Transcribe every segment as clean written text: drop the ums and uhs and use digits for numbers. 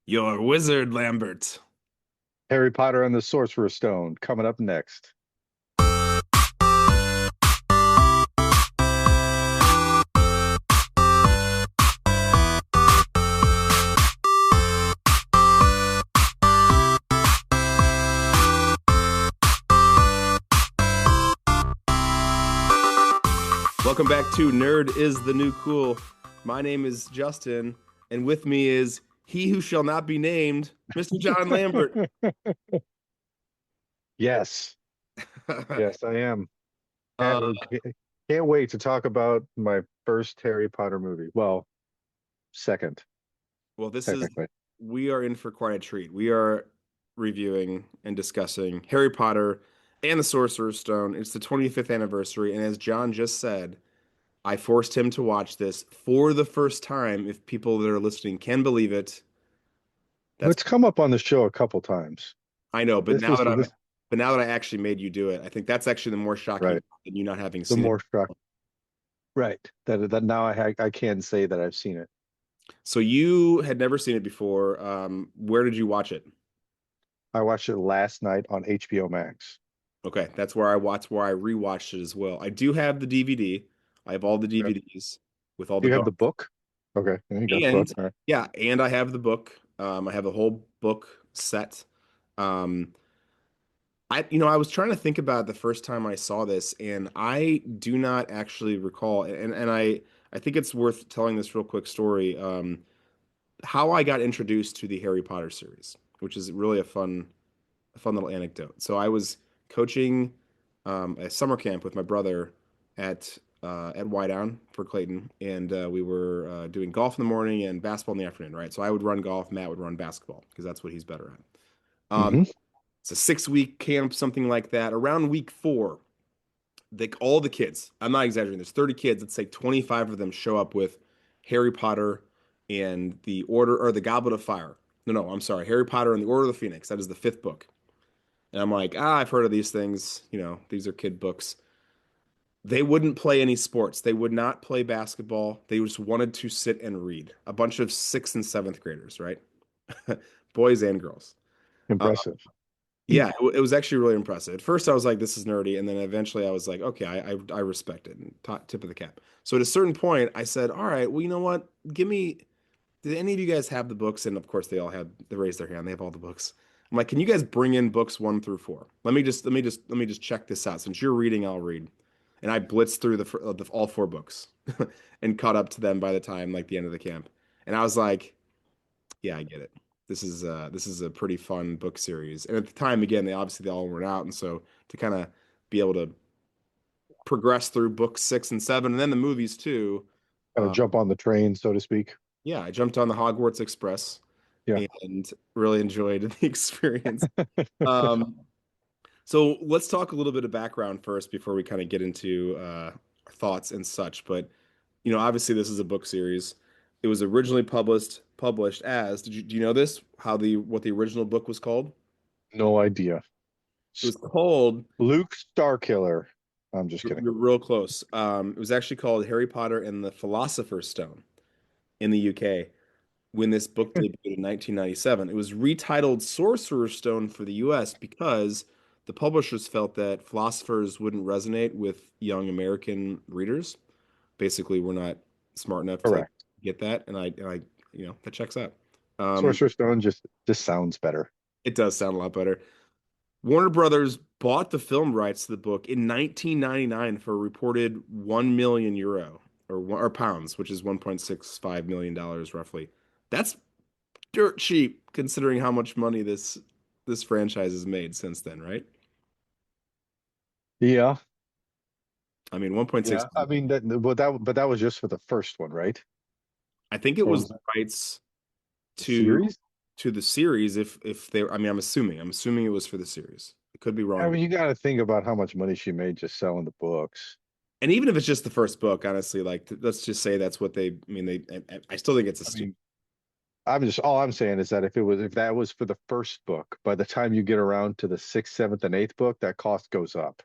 Your wizard, Lambert. Harry Potter and the Sorcerer Stone coming up next. Welcome back to Nerd is the New Cool. My name is Justin, and with me is he who shall not be named, Mr. John Lambert. Yes, yes, I am. uh, Can't wait to talk about my first Harry Potter movie. Well, second, well, technically. we are in for quite a treat. We are reviewing and discussing Harry Potter and the Sorcerer's Stone. It's the 25th anniversary, and as John just said, I forced him to watch this for the first time. If people that are listening can believe it, that's It's come up on the show a couple times. I know, This was this but now that I actually made you do it, I think that's actually the more shocking right. than you not having The seen it. more shock. Right. That now I can say that I've seen it. So you had never seen it before. Where did you watch it? I watched it last night on HBO Max. Okay, where I rewatched it as well. I do have the DVD. I have all the Okay. DVDs with all the You have the books. book? Okay, you got the book. And All right. yeah, and I have the book. I have the whole book set. Um, I was trying to think about it the first time I saw this, and I do not actually recall. I think it's worth telling this real quick story. How I got introduced to the Harry Potter series, which is really a fun little anecdote. So I was coaching a summer camp with my brother at Wydown for Clayton, and we were doing golf in the morning and basketball in the afternoon. Right, so I would run golf, Matt would run basketball because that's what he's better at. Mm-hmm. It's a 6 week camp, something like that. Around week four, all the kids, I'm not exaggerating, there's 30 kids, let's say 25 of them show up with Harry Potter and the Order or the Goblet of Fire. No, I'm sorry, Harry Potter and the Order of the Phoenix. That is the fifth book. And I'm like, I've heard of these things. These are kid books. They wouldn't play any sports. They would not play basketball. They just wanted to sit and read. A bunch of sixth and seventh graders, right? Boys and girls. Uh, Impressive. yeah, it was actually really impressive. At first, I was like, this is nerdy. And then eventually I was like, okay, I respect it. And tip of the cap. So at a certain point, I said, all right, well, you know what? Did any of you guys have the books? And of course, they raised their hand. They have all the books. I'm like, can you guys bring in books 1 through 4? Let me just check this out. Since you're reading, I'll read. And I blitzed through all 4 books and caught up to them by the time like the end of the camp. And I was like, yeah, I get it. This is a pretty fun book series. And at the time, again, they all weren't out, and so to kind of be able to progress through books 6 and 7, and then the movies too. Kind of Uh, jump on the train, so to speak. yeah, I jumped on the Hogwarts Express Yeah. and really enjoyed the experience. Um, so let's talk a little bit of background first before we kind of get into thoughts and such. But obviously this is a book series. It was originally published as. Do you know this? What the original book was called? No idea. It was called. Luke Starkiller. I'm just kidding. You're real close. It was actually called Harry Potter and the Philosopher's Stone in the UK when this book debuted in 1997. It was retitled Sorcerer's Stone for the US because the publishers felt that philosophers wouldn't resonate with young American readers. Basically, we're not smart enough to Correct. get that, and I that checks out. Um, Sorcerer's Stone just sounds better. it does sound a lot better. Warner Brothers bought the film rights to the book in 1999 for a reported 1 million euro or pounds, which is $1.65 million dollars roughly. That's dirt cheap considering how much money this franchise has made since then, right? Yeah. I mean, 1.6. Yeah. I mean but that was just for the first one, right? I think it Or was was the that rights the to series? the series if they I mean, I'm assuming it was for the series. It could be I wrong. mean, you got to think about how much money she made just selling the books. And even if it's just the first book, honestly, like let's just say that's what they I mean I still think it's a I steal. mean, I'm just all I'm saying is that if that was for the first book, by the time you get around to the sixth, seventh, and eighth book, that cost goes up.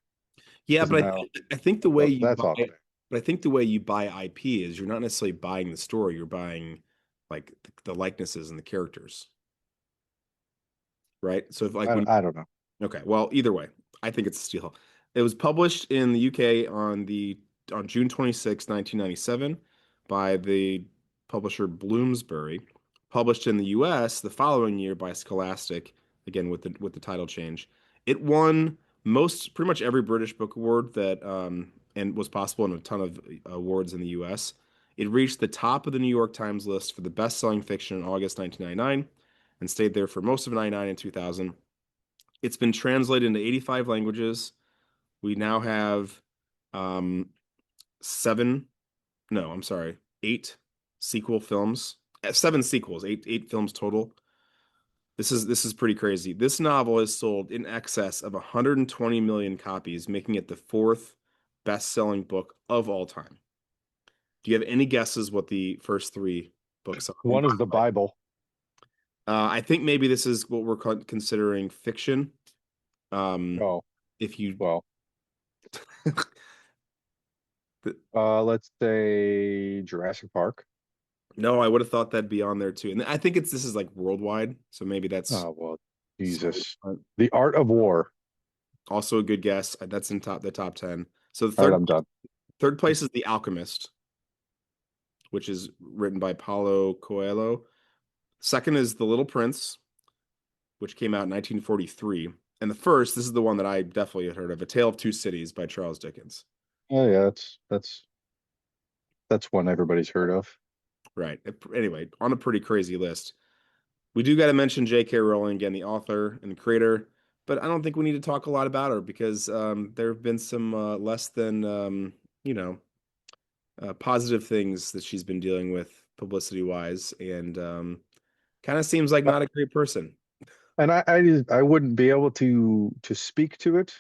Yeah, Because but now I think the way you that's buy all I'm it, saying. but I think the way you buy IP is you're not necessarily buying the story, you're buying like the likenesses and the characters. right? So if like when I don't know. okay, well, either way, I think it's a steal. It was published in the UK on June 26, 1997 by the publisher Bloomsbury, published in the US the following year by Scholastic, again with the title change. It won most pretty much every British book award that and was possible in a ton of awards in the US. It reached the top of the New York Times list for the best-selling fiction in August 1999 and stayed there for most of 99 and 2000. It's been translated into 85 languages. We now have um, seven, no, I'm sorry, eight sequel films, seven sequels, eight films total. This is pretty crazy. This novel has sold in excess of 120 million copies, making it the fourth best-selling book of all time. Do you have any guesses what the first three books are? And One is the Bible. I think maybe this is what we're considering fiction. Um, Oh, if you well, let's say Jurassic Park. No, I would have thought that'd be on there too. And I think this is like worldwide, so maybe that's Oh, well, slightly Jesus. different. The Art of War. Also a good guess. That's in the top 10. So the All right, I'm done. third place is The Alchemist, which is written by Paulo Coelho. Second is The Little Prince, which came out in 1943. And the first, this is the one that I definitely had heard of, A Tale of Two Cities by Charles Dickens. Oh yeah, that's one everybody's heard of. Right. Anyway, on a pretty crazy list. We do got to mention J.K. Rowling again, the author and the creator, but I don't think we need to talk a lot about her because there have been some less than you know positive things that she's been dealing with publicity wise, and kind of seems like Uh, not a great person. And I wouldn't be able to speak to it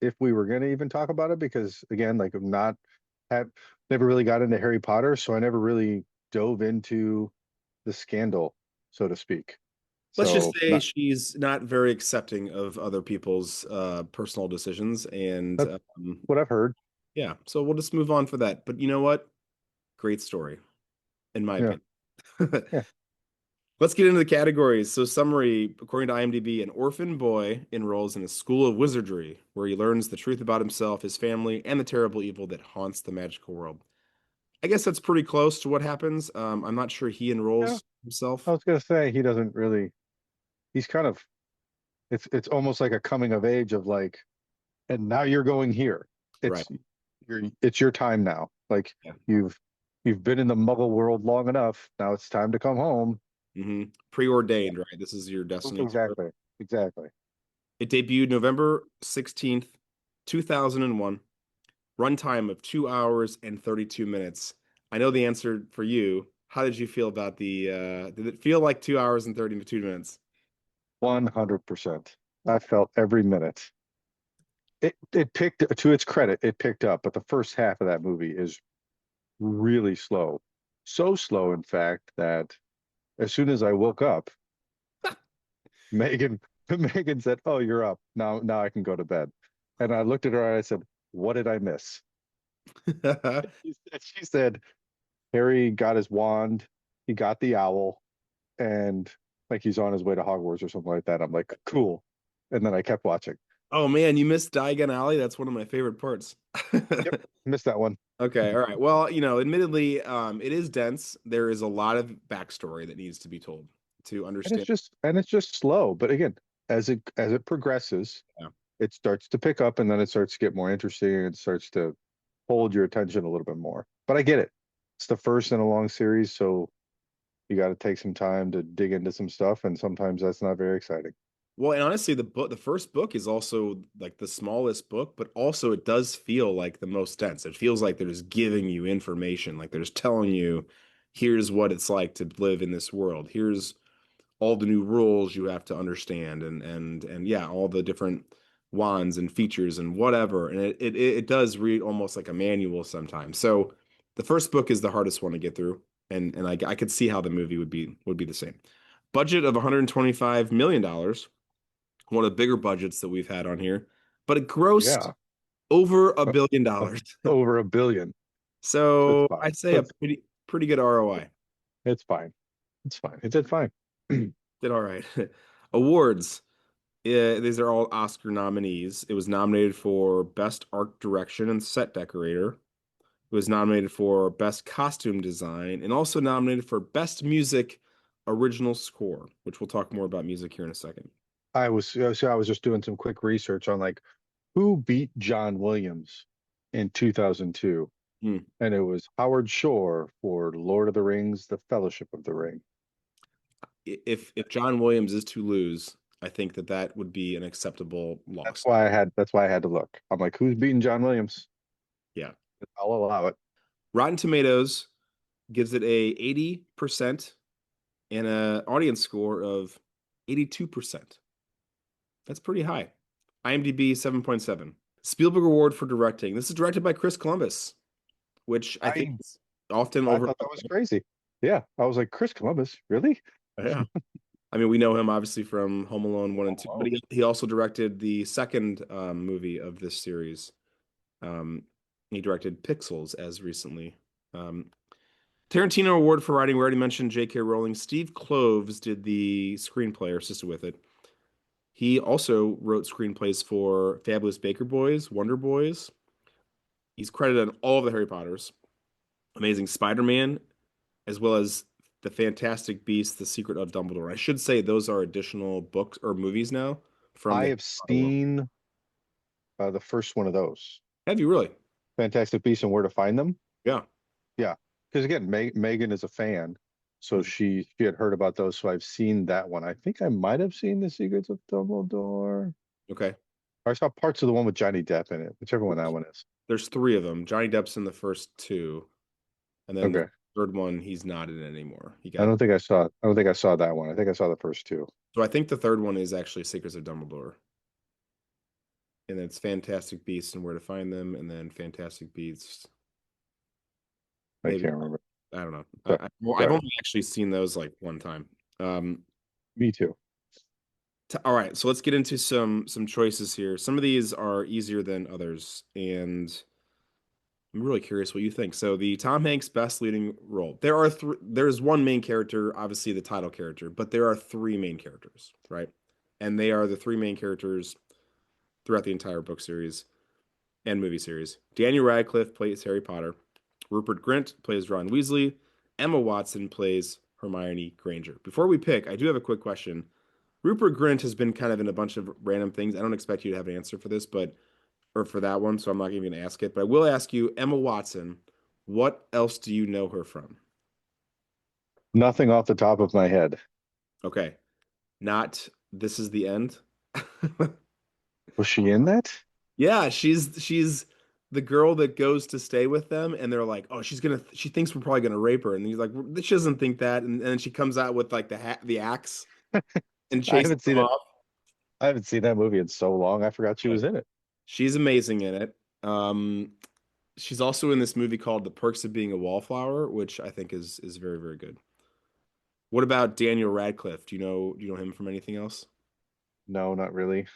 if we were going to even talk about it because again, like I'm not have never really got into Harry Potter, so I never really dove into the scandal, so to speak. Let's just So say not she's not very accepting of other people's personal decisions, and that's what I've heard. yeah, so we'll just move on for that. But you know what? Great story, in my Yeah, opinion. yeah. Let's get into the categories. So, summary according to IMDb, an orphan boy enrolls in a school of wizardry where he learns the truth about himself, his family, and the terrible evil that haunts the magical world. I guess that's pretty close to what happens. I'm not sure he Yeah. enrolls I himself. was gonna say he doesn't really. He's kind of. It's almost like a coming of age of like, and now you're going here. Right. It's your time now. Like Yeah. you've you've been in the Muggle world long enough. Now it's time to come home. Preordained, right? This is your destiny. Exactly. Exactly. It debuted November 16th, 2001. Runtime of 2 hours and 32 minutes. I know the answer for you. How did you feel about did it feel like 2 hours and 32 minutes? 100%. I felt every minute. It picked to its credit, it picked up, but the first half of that movie is really slow. So slow, in fact, that as soon as I woke up, Megan Megan said, "Oh, you're up. Now I can go to bed." And I looked at her and I said, "What did I miss?" She said, "Harry got his wand, he got the owl, and like he's on his way to Hogwarts or something like that." I'm like, "Cool." And then I kept watching. Oh man, you missed Diagon Alley. That's one of my favorite parts. Yep, missed that one. Okay, all right. Well, admittedly, it is dense. There is a lot of backstory that needs to be told to understand. And it's just slow. But again, as it progresses, Yeah. it starts to pick up and then it starts to get more interesting and it starts to hold your attention a little bit more. But I get it. It's the first in a long series, so you got to take some time to dig into some stuff, and sometimes that's not very exciting. Well, and honestly, the first book is also like the smallest book, but also it does feel like the most dense. It feels like they're just giving you information, like they're just telling you, here's what it's like to live in this world. Here's all the new rules you have to understand, and yeah, all the different wands and features and whatever. And it does read almost like a manual sometimes. So the first book is the hardest one to get through, and I could see how the movie would be the same. Budget of $125 million, one of the bigger budgets that we've had on here, but it grossed Yeah, over $1 uh, billion. over a billion. That's So fine. I'd say a pretty good ROI. It's fine. It's fine. It did fine. Did all right. Awards. These are all Oscar nominees. It was nominated for Best Art Direction and Set Decorator. It was nominated for Best Costume Design and also nominated for Best Music Original Score, which we'll talk more about music here in a second. I was just doing some quick research on like who beat John Williams in 2002, Hmm. and it was Howard Shore for Lord of the Rings: The Fellowship of the Ring. If John Williams is to lose, I think that that would be an acceptable loss. That's why I had to look. I'm like, who's beating John Williams? Yeah. I'll allow it. Rotten Tomatoes gives it a 80% and an audience score of 82%. That's pretty high. IMDb 7.7. Spielberg Award for directing. This is directed by Chris Columbus, which I think I is often I over. thought that was crazy. Yeah, I was like, Chris Columbus, really? Yeah. I mean, we know him obviously from Home Alone 1 and 2, but Oh, he also directed the second movie of this series. Um, he directed Pixels as recently. Um, Tarantino Award for writing. We already mentioned J.K. Rowling. Steve Kloves did the screenplay or assisted with it. He also wrote screenplays for Fabulous Baker Boys, Wonder Boys. He's credited on all of the Harry Potters, Amazing Spider-Man, as well as The Fantastic Beasts, The Secret of Dumbledore. I should say those are additional books or movies now from I the Harry have Potter world. seen the first one of those, Have you really? Fantastic Beasts and Where to Find Them. Yeah. Yeah, because again, Megan is a fan, so Mhm. she had heard about those, so I've seen that one. I think I might have seen The Secrets of Dumbledore. Okay. Or I saw parts of the one with Johnny Depp in it, whichever one that one is. There's three of them. Johnny Depp's in the first two, and then the Okay. third one he's not in it anymore. He I got don't think I saw I don't think I saw that one. I think I saw the first two. so I think the third one is actually Secrets of Dumbledore, and then it's Fantastic Beasts and Where to Find Them, and then Fantastic Beasts. I Maybe can't remember. I don't know. So, Well, I've sorry. only actually seen those like one time. Um, Me too. all right, so let's get into some choices here. Some of these are easier than others, and I'm really curious what you think. So the Tom Hanks best leading role. There's one main character, obviously the title character, but there are three main characters, right? And they are the three main characters throughout the entire book series and movie series. Daniel Radcliffe plays Harry Potter. Rupert Grint plays Ron Weasley. Emma Watson plays Hermione Granger. Before we pick, I do have a quick question. Rupert Grint has been kind of in a bunch of random things. I don't expect you to have an answer for this, but or for that one, so I'm not even going to ask it. But I will ask you, Emma Watson, what else do you know her from? Nothing off the top of my head. Okay, not This Is the End. Was she in that? Yeah, she's the girl that goes to stay with them, and they're like, "Oh, she thinks we're probably gonna rape her," and he's like, "She doesn't think that," and then she comes out with like the axe and I chases haven't them seen it. off. I haven't seen that movie in so long. I forgot she was in it. She's amazing in it. Um, she's also in this movie called The Perks of Being a Wallflower, which I think is very, very good. What about Daniel Radcliffe? Do you know him from anything else? No, not really.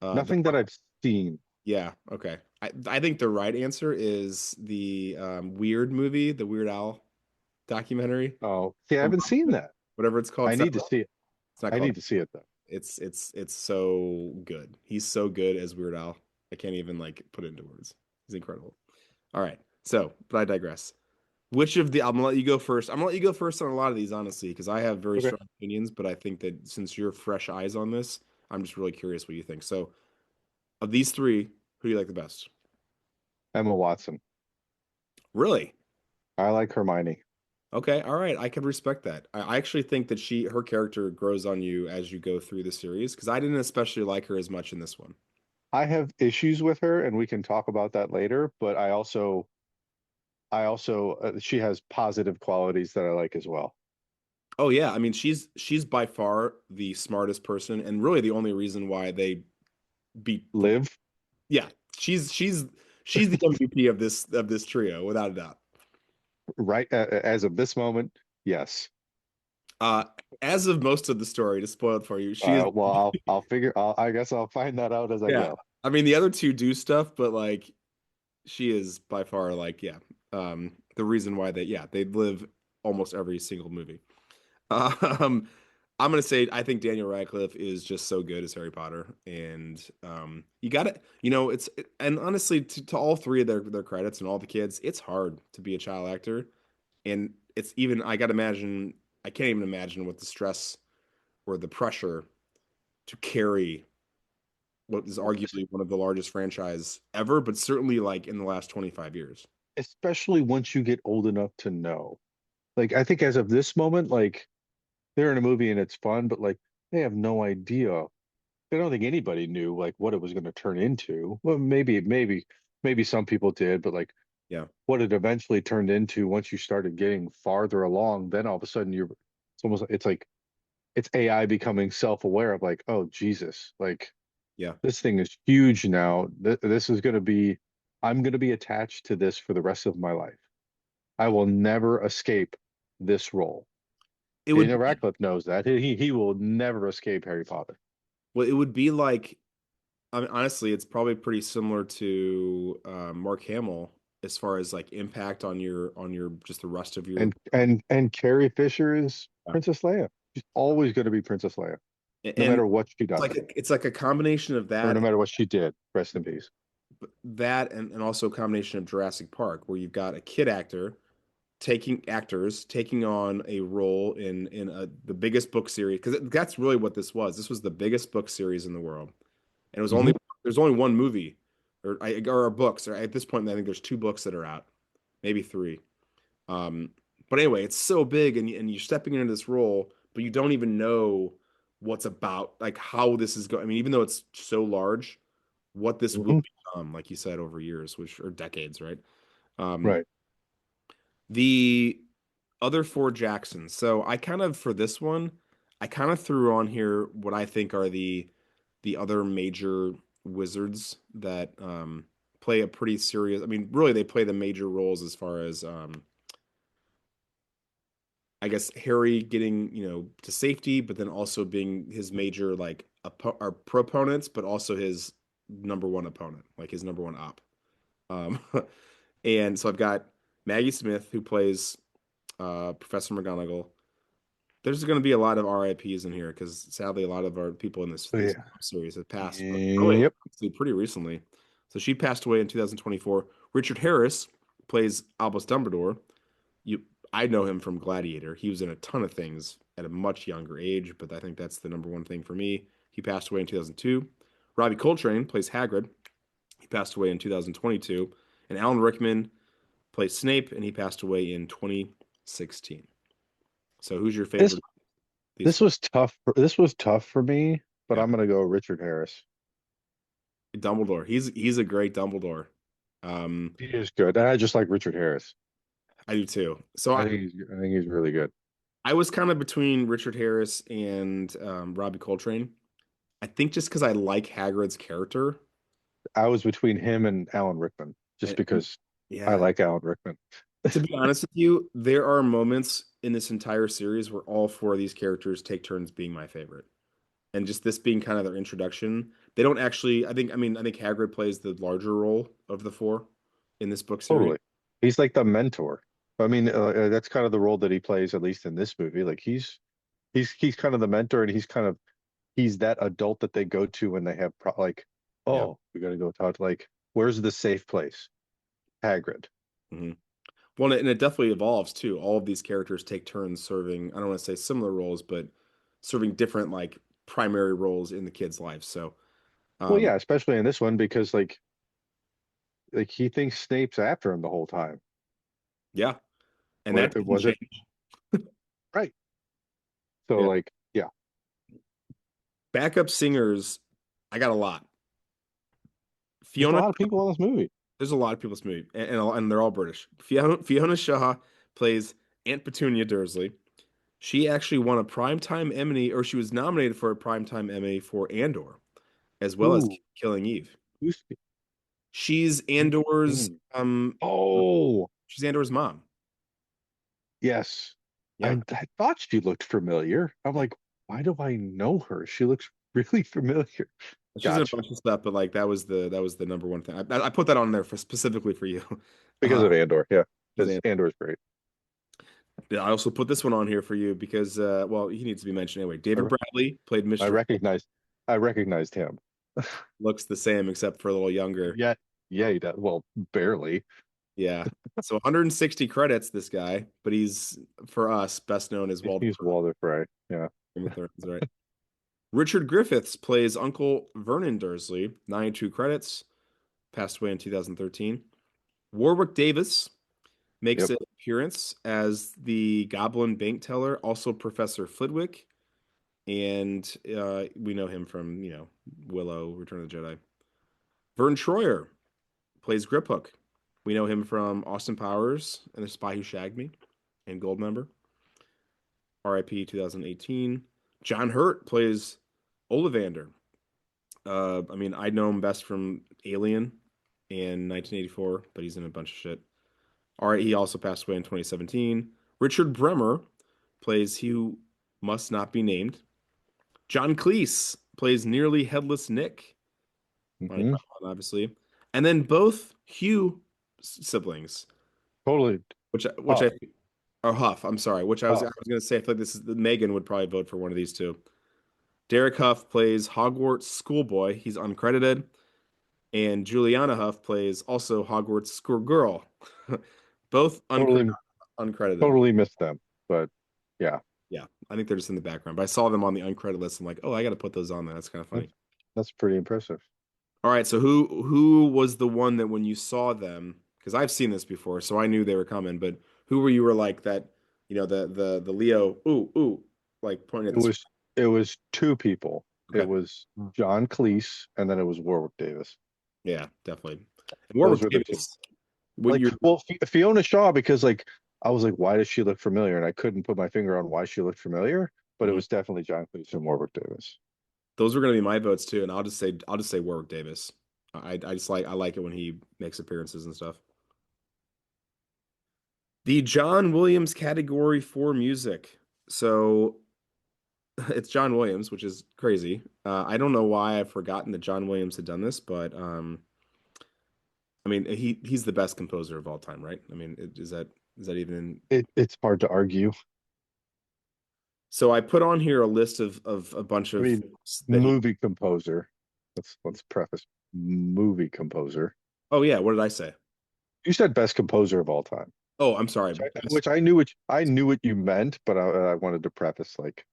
The Nothing that I've seen. Yeah, okay. I think the right answer is the Weird movie, the Weird Al documentary, Oh, see, I or haven't seen that. whatever it's called. I need to see it. It's not I called. need to see it though. It's so good. He's so good as Weird Al. I can't even like put it into words. He's incredible. All right. So, but I digress. Which of the I'm gonna let you go first. I'm gonna let you go first on a lot of these, honestly, because I have very Okay. strong opinions, but I think that since you're fresh eyes on this, I'm just really curious what you think. So, of these three, who do you like the best? Emma Watson. Really? I like Hermione. Okay, all right. I can respect that. I actually think that her character grows on you as you go through the series, because I didn't especially like her as much in this one. I have issues with her, and we can talk about that later. But she has positive qualities that I like as well. Oh yeah, I mean she's by far the smartest person, and really the only reason why they beat the Live, yeah, she's she's the MVP of this trio without a doubt. right, as of this moment, yes. Uh, as of most of the story, to spoil it for you, she is Well, I guess I'll find that out as I yeah. go. I mean the other two do stuff, but like she is by far like yeah, the reason why they live almost every single movie. Um, I'm gonna say I think Daniel Radcliffe is just so good as Harry Potter, and you got it. And honestly, to all three of their credits and all the kids, it's hard to be a child actor, and it's even I got to imagine I can't even imagine what the stress or the pressure to carry what is arguably one of the largest franchise ever, but certainly like in the last 25 years. Especially once you get old enough to know. Like I think as of this moment, like they're in a movie and it's fun, but like they have no idea. I don't think anybody knew like what it was going to turn into. Well, maybe some people did, but like Yeah. what it eventually turned into once you started getting farther along, then all of a sudden it's like it's AI becoming self-aware of like, oh Jesus, like Yeah. this thing is huge now. This is going to be, I'm going to be attached to this for the rest of my life. I will never escape this role. It would Daniel be Radcliffe knows that. He will never escape Harry Potter. well, it would be like I mean, honestly, it's probably pretty similar to Mark Hamill as far as like impact on your just the rest of your And Carrie Fisher is Princess Leia. She's always going to be Princess Leia, no and matter what she does it's like a combination of or no that matter what she did. Rest in peace. and also a combination of Jurassic Park where you've got a kid actors taking on a role in the biggest book series because that's really what this was. This was the biggest book series in the world, and it was Hmm. only there's only one movie or books. Or at this point, I think there's two books that are out, maybe three. Um, but anyway, it's so big, and you're stepping into this role, but you don't even know what's about, like how this is going. I mean, even though it's so large, what this will Hmm. become, like you said, over years, which are decades, right? Um, Right. the other four Jacksons. So I kind of for this one, I kind of threw on here what I think are the other major wizards that play a pretty serious. I mean, really, they play the major roles as far as I guess Harry getting to safety, but then also being his major like or proponents, but also his number one opponent, like his number one op. Um, and so I've got Maggie Smith who plays Professor McGonagall. There's going to be a lot of RIPS in here because sadly a lot of our people in So this yeah. series have passed, but really Yep. actually pretty recently. So she passed away in 2024. Richard Harris plays Albus Dumbledore. You, I know him from Gladiator. He was in a ton of things at a much younger age, but I think that's the number one thing for me. He passed away in 2002. Robbie Coltrane plays Hagrid. He passed away in 2022, and Alan Rickman plays Snape, and he passed away in 2016. So who's your This favorite? These this was tough. This was tough for me, but yeah, I'm gonna go Richard Harris. Dumbledore. He's a great Dumbledore. Um, He is good. I just like Richard Harris. I do too. So I think he's really good. I was kind of between Richard Harris and Robbie Coltrane. I think just because I like Hagrid's character, I was between him and Alan Rickman, just and because I yeah, like Alan Rickman. to be honest with you, there are moments in this entire series where all four of these characters take turns being my favorite. And just this being kind of their introduction, they don't actually, I think Hagrid plays the larger role of the four in this book series. Totally. He's like the mentor. I mean, that's kind of the role that he plays, at least in this movie. Like he's kind of the mentor, and he's that adult that they go to when they have like, Yeah. oh, we got to go talk. Like, where's the safe place? Hagrid. Hmm. Well, and it definitely evolves too. All of these characters take turns serving, I don't want to say similar roles, but serving different like primary roles in the kids' lives. So, Well, um, yeah, especially in this one because like he thinks Snape's after him the whole time. yeah. And Where that it didn't wasn't change. right. So Yeah. like, yeah, Backup singers, I got a lot. there's a Fiona, lot of people in this movie. there's a lot of people in this movie, and they're all British. Fiona Shaw plays Aunt Petunia Dursley. She actually won a Primetime Emmy, or she was nominated for a Primetime Emmy for Andor, as well as Ooh, Killing Eve. who's She's Andor's, mm. Oh, she's Andor's mom. yes. Yeah, I thought she looked familiar. I'm like, why do I know her? She looks really familiar. she's in a Gotcha. bunch of stuff, but like that was the number one thing. I put that on there for specifically for you. Because Uh, of Andor, yeah. she's Because Andor. Andor's great. Yeah, I also put this one on here for you because, well, he needs to be mentioned anyway. I, David re- Bradley played I Mr. recognized I recognized him. Looks the same except for a little younger. Yeah, yeah, he does. Well, barely. Yeah. So 160 credits, this guy, but he's for us best known as Walder He's Frey. Walder Frey. Yeah. Game of Thrones, right? Richard Griffiths plays Uncle Vernon Dursley, 92 credits, passed away in 2013. Warwick Davis makes Yep. an appearance as the Goblin Bank Teller, also Professor Flitwick, and we know him from, Willow, Return of the Jedi. Vern Troyer plays Griphook. We know him from Austin Powers and The Spy Who Shagged Me and Goldmember. RIP 2018. John Hurt plays Ollivander. I mean, I know him best from Alien in 1984, but he's in a bunch of shit. All right, he also passed away in 2017. Richard Bremer plays He Who Must Not Be Named. John Cleese plays Nearly Headless Nick. Monty Hmm. Python, obviously. And then both Hugh siblings, Totally. which Huff. I or Huff, I'm sorry, which I Huff. was going to say I feel like this is Megan would probably vote for one of these two. Derek Huff plays Hogwarts schoolboy. He's uncredited. And Juliana Huff plays also Hogwarts schoolgirl. Both Totally. uncredited. Totally missed them. But yeah, Yeah, I think they're just in the background. But I saw them on the uncredited list. I'm like, oh, I got to put those on there. That's kind of funny. that's that's pretty impressive. All right, so who was the one that when you saw them? Because I've seen this before, so I knew they were coming. But who were like that? The Leo. Ooh, ooh, like pointing at It this. was it was two people. It Okay, was John Cleese and then it was Warwick Davis. yeah, definitely. And Warwick Those were the two. Davis. What Like, you're? well, Fiona Shaw, because like I was like, why does she look familiar? And I couldn't put my finger on why she looked familiar, but it Mhm. was definitely John Cleese and Warwick Davis. Those were going to be my votes too, and I'll just say Warwick Davis. I like it when he makes appearances and stuff. The John Williams category for music. So it's John Williams, which is crazy. I don't know why I've forgotten that John Williams had done this, but I mean he's the best composer of all time, right? I mean, is that even? It's hard to argue. So I put on here a list of a bunch I of mean, things that he. movie composer. Let's preface movie composer. Oh yeah, what did I say? You said best composer of all time, Oh, I'm sorry. which I knew what you meant, but I wanted to preface like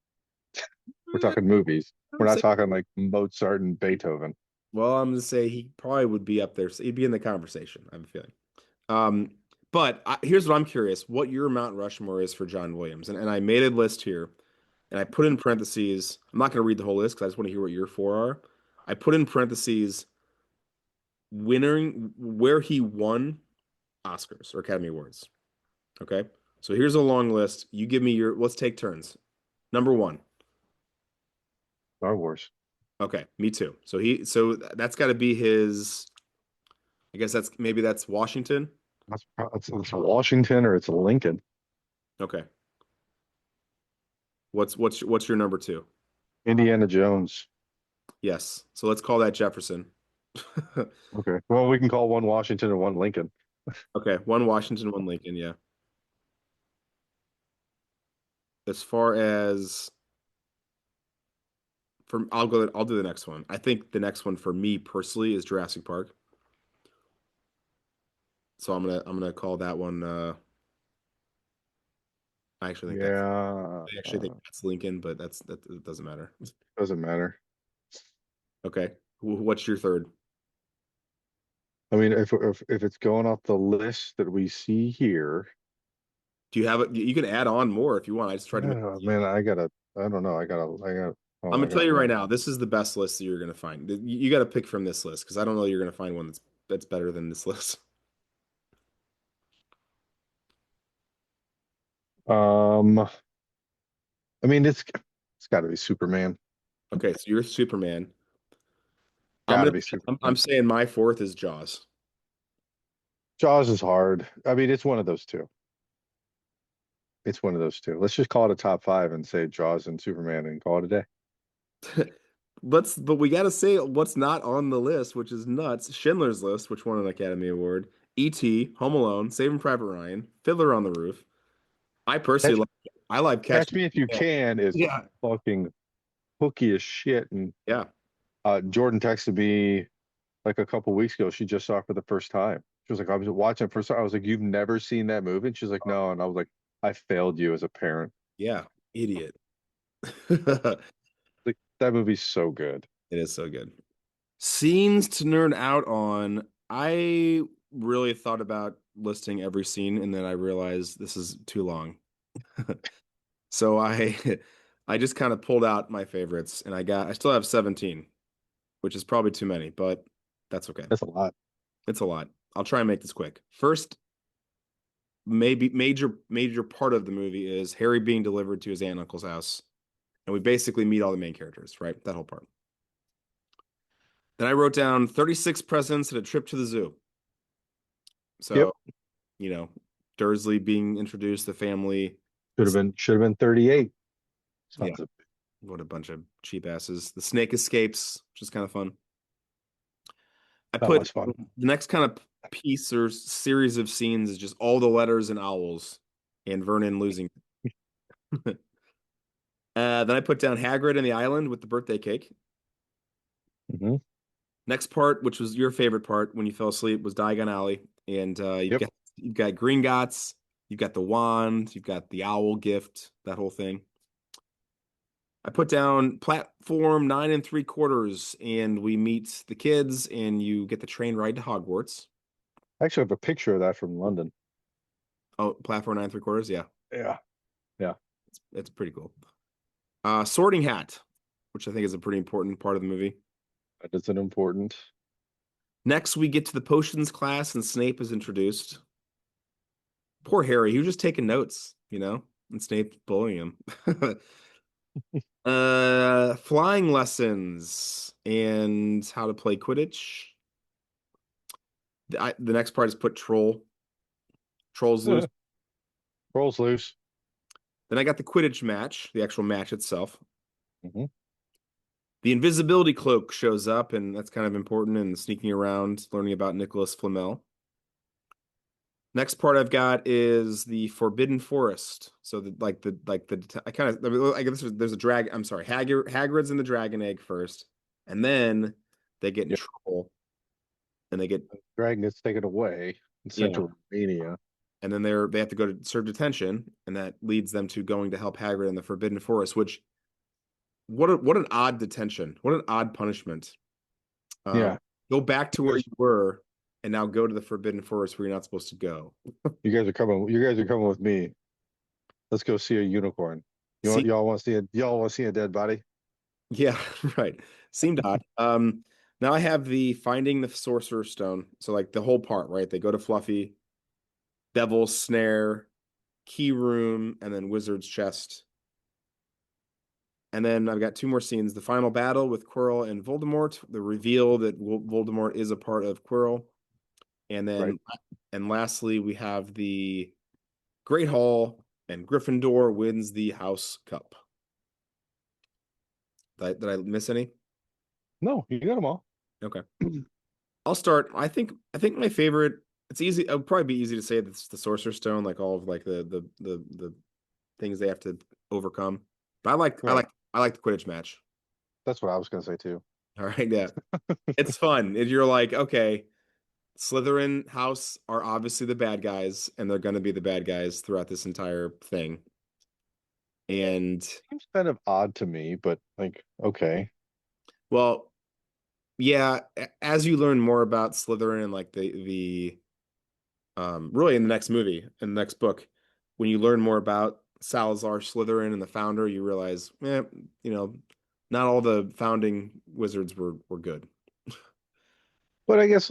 we're talking movies. I We're would not say. talking like Mozart and Beethoven. Well, I'm gonna say he probably would be up there. So he'd be in the conversation. I have a feeling. Um, but here's what I'm curious: what your Mount Rushmore is for John Williams, and I made a list here, and I put in parentheses. I'm not gonna read the whole list because I just want to hear what your four are. I put in parentheses winning where he won Oscars or Academy Awards. Okay, so here's a long list. You give me your. Let's take turns. Number one. Star Wars. Okay, me too. So that's got to be his. I guess that's Washington. It's Washington or it's Lincoln. Okay. What's your number two? Indiana Jones. Yes. So let's call that Jefferson. Okay. Well, we can call one Washington and one Lincoln. Okay, one Washington, one Lincoln, yeah. As far as I'll do the next one. I think the next one for me personally is Jurassic Park. So I'm gonna call that one I actually think that's Yeah. I actually think that's Lincoln, but that it doesn't matter. Doesn't matter. Okay. What's your third? I mean, if it's going off the list that we see here, Do you have it? You can add on more if you want. I just tried to make it man, easy. I don't know. I'm Oh, I gonna tell got you right one. now, this is the best list that you're gonna find. You got to pick from this list because I don't know you're gonna find one that's better than this list. Um, I mean, it's got to be Superman. Okay, so you're Superman. I'm Got to gonna be I'm Superman. saying my fourth is Jaws. Jaws is hard. I mean, it's one of those two. It's one of those two. Let's just call it a top five and say Jaws and Superman and call it a day. But we gotta say what's not on the list, which is nuts. Schindler's List, which won an Academy Award. E.T., Home Alone, Saving Private Ryan, Fiddler on the Roof, I personally Catch like I like Catch catching. Me If You Yeah. Can is Yeah. fucking hooky as shit. And Yeah. Jordan texted me like a couple weeks ago. She just saw it for the first time. She was like, I was watching it first time. I was like, you've never seen that movie? And she's like, no. And I was like, I failed you as a parent. Yeah. Idiot. It Like that movie's so good. is so good. Scenes to nerd out on. I really thought about listing every scene and then I realized this is too long. So I just kind of pulled out my favorites and I still have 17, which is probably too many, but that's okay. That's a lot. It's a lot. I'll try and make this quick. First, maybe major part of the movie is Harry being delivered to his aunt and uncle's house. And we basically meet all the main characters, right? That whole part. Then I wrote down 36 presents and a trip to the zoo. Yep. So, you know, Dursley being introduced, the family. This, Should have been 38. yeah, Sons of what a bunch of cheap asses. The snake escapes, which is kind of fun. I that put was fun. the next kind of piece or series of scenes is just all the letters and owls and Vernon losing. Then I put down Hagrid and the island with the birthday cake. Hmm. Next part, which was your favorite part when you fell asleep, was Diagon Alley, and Yep. you've got Gringotts, you've got the wand, you've got the owl gift, that whole thing. I put down platform 9 3/4, and we meet the kids, and you get the train ride to Hogwarts. I actually have a picture of that from London. Oh, platform 9 3/4, yeah, Yeah. Yeah. it's pretty cool. Sorting Hat, which I think is a pretty important part of the movie. That is an important. Next, we get to the potions class, and Snape is introduced. Poor Harry, he was just taking notes, and Snape bullying him. Flying lessons and how to play Quidditch. The next part is put trolls loose. Rolls loose. Then I got the Quidditch match, the actual match itself. Hmm. The invisibility cloak shows up, and that's kind of important in sneaking around, learning about Nicholas Flamel. Next part I've got is the Forbidden Forest. So I kind of I guess there's a drag. I'm sorry, Hagrid's in the dragon egg first, and then they get in Yep. trouble, and they get Dragon gets taken away in yeah, Central Romania. and then they have to go to serve detention, and that leads them to going to help Hagrid in the Forbidden Forest. Which what an odd detention, what an odd punishment. Um, Yeah. go back to You where guys, you were, and now go to the Forbidden Forest where you're not supposed to go. you guys are coming with me. Let's go see a unicorn. See, Y'all want to see a dead body? yeah, right. Seemed odd. Now I have the finding the Sorcerer's Stone. So like the whole part, right? They go to Fluffy, Devil's Snare, Key Room, and then Wizard's Chest. And then I've got two more scenes: the final battle with Quirrell and Voldemort, the reveal that Voldemort is a part of Quirrell, and Right. then and lastly we have the Great Hall and Gryffindor wins the House Cup. Did I miss any? No, you got them all. Okay. I'll start. I think my favorite. It's easy. It would probably be easy to say that it's the Sorcerer's Stone, like all of like the things they have to overcome. But Right. I like the Quidditch match. That's what I was gonna say too. All right, yeah, it's fun. And you're like, okay, Slytherin house are obviously the bad guys, and they're going to be the bad guys throughout this entire thing. And Seems kind of odd to me, but like, okay. well, yeah, as you learn more about Slytherin and like the really in the next movie, in the next book, when you learn more about Salazar Slytherin and the founder, you realize, you know, not all the founding wizards were good. But I guess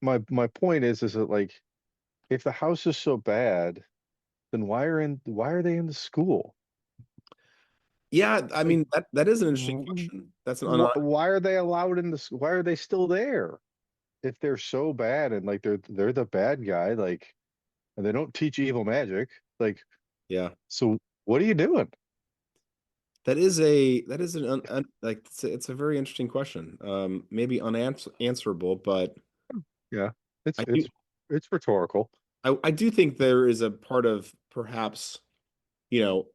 my point is that like if the house is so bad, then why are they in the school? Yeah, I Like mean that is an interesting question. That's an why are they allowed in the why are they still there? If they're so bad and like they're the bad guy, like and they don't teach evil magic, like yeah. so what are you doing? That is like it's a very interesting question. Maybe unanswerable, but Yeah, I do it's rhetorical. I do think there is a part of perhaps, you know,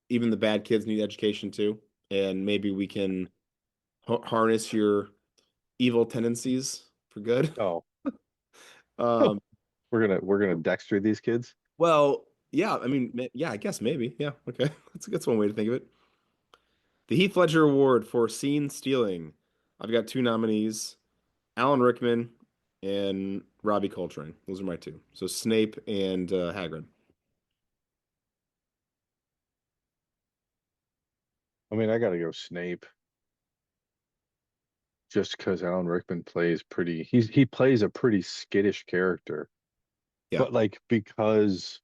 even the bad kids need education too, and maybe we can harness your evil tendencies for good. Oh, Um, we're gonna Dexter these kids. well, yeah, I mean, yeah, I guess maybe, yeah, okay, that's one way to think of it. The Heath Ledger Award for Scene Stealing. I've got two nominees: Alan Rickman and Robbie Coltrane. Those are my two. So Snape and Hagrid. I mean, I gotta go Snape just because Alan Rickman plays pretty. He plays a pretty skittish character, Yeah. but like because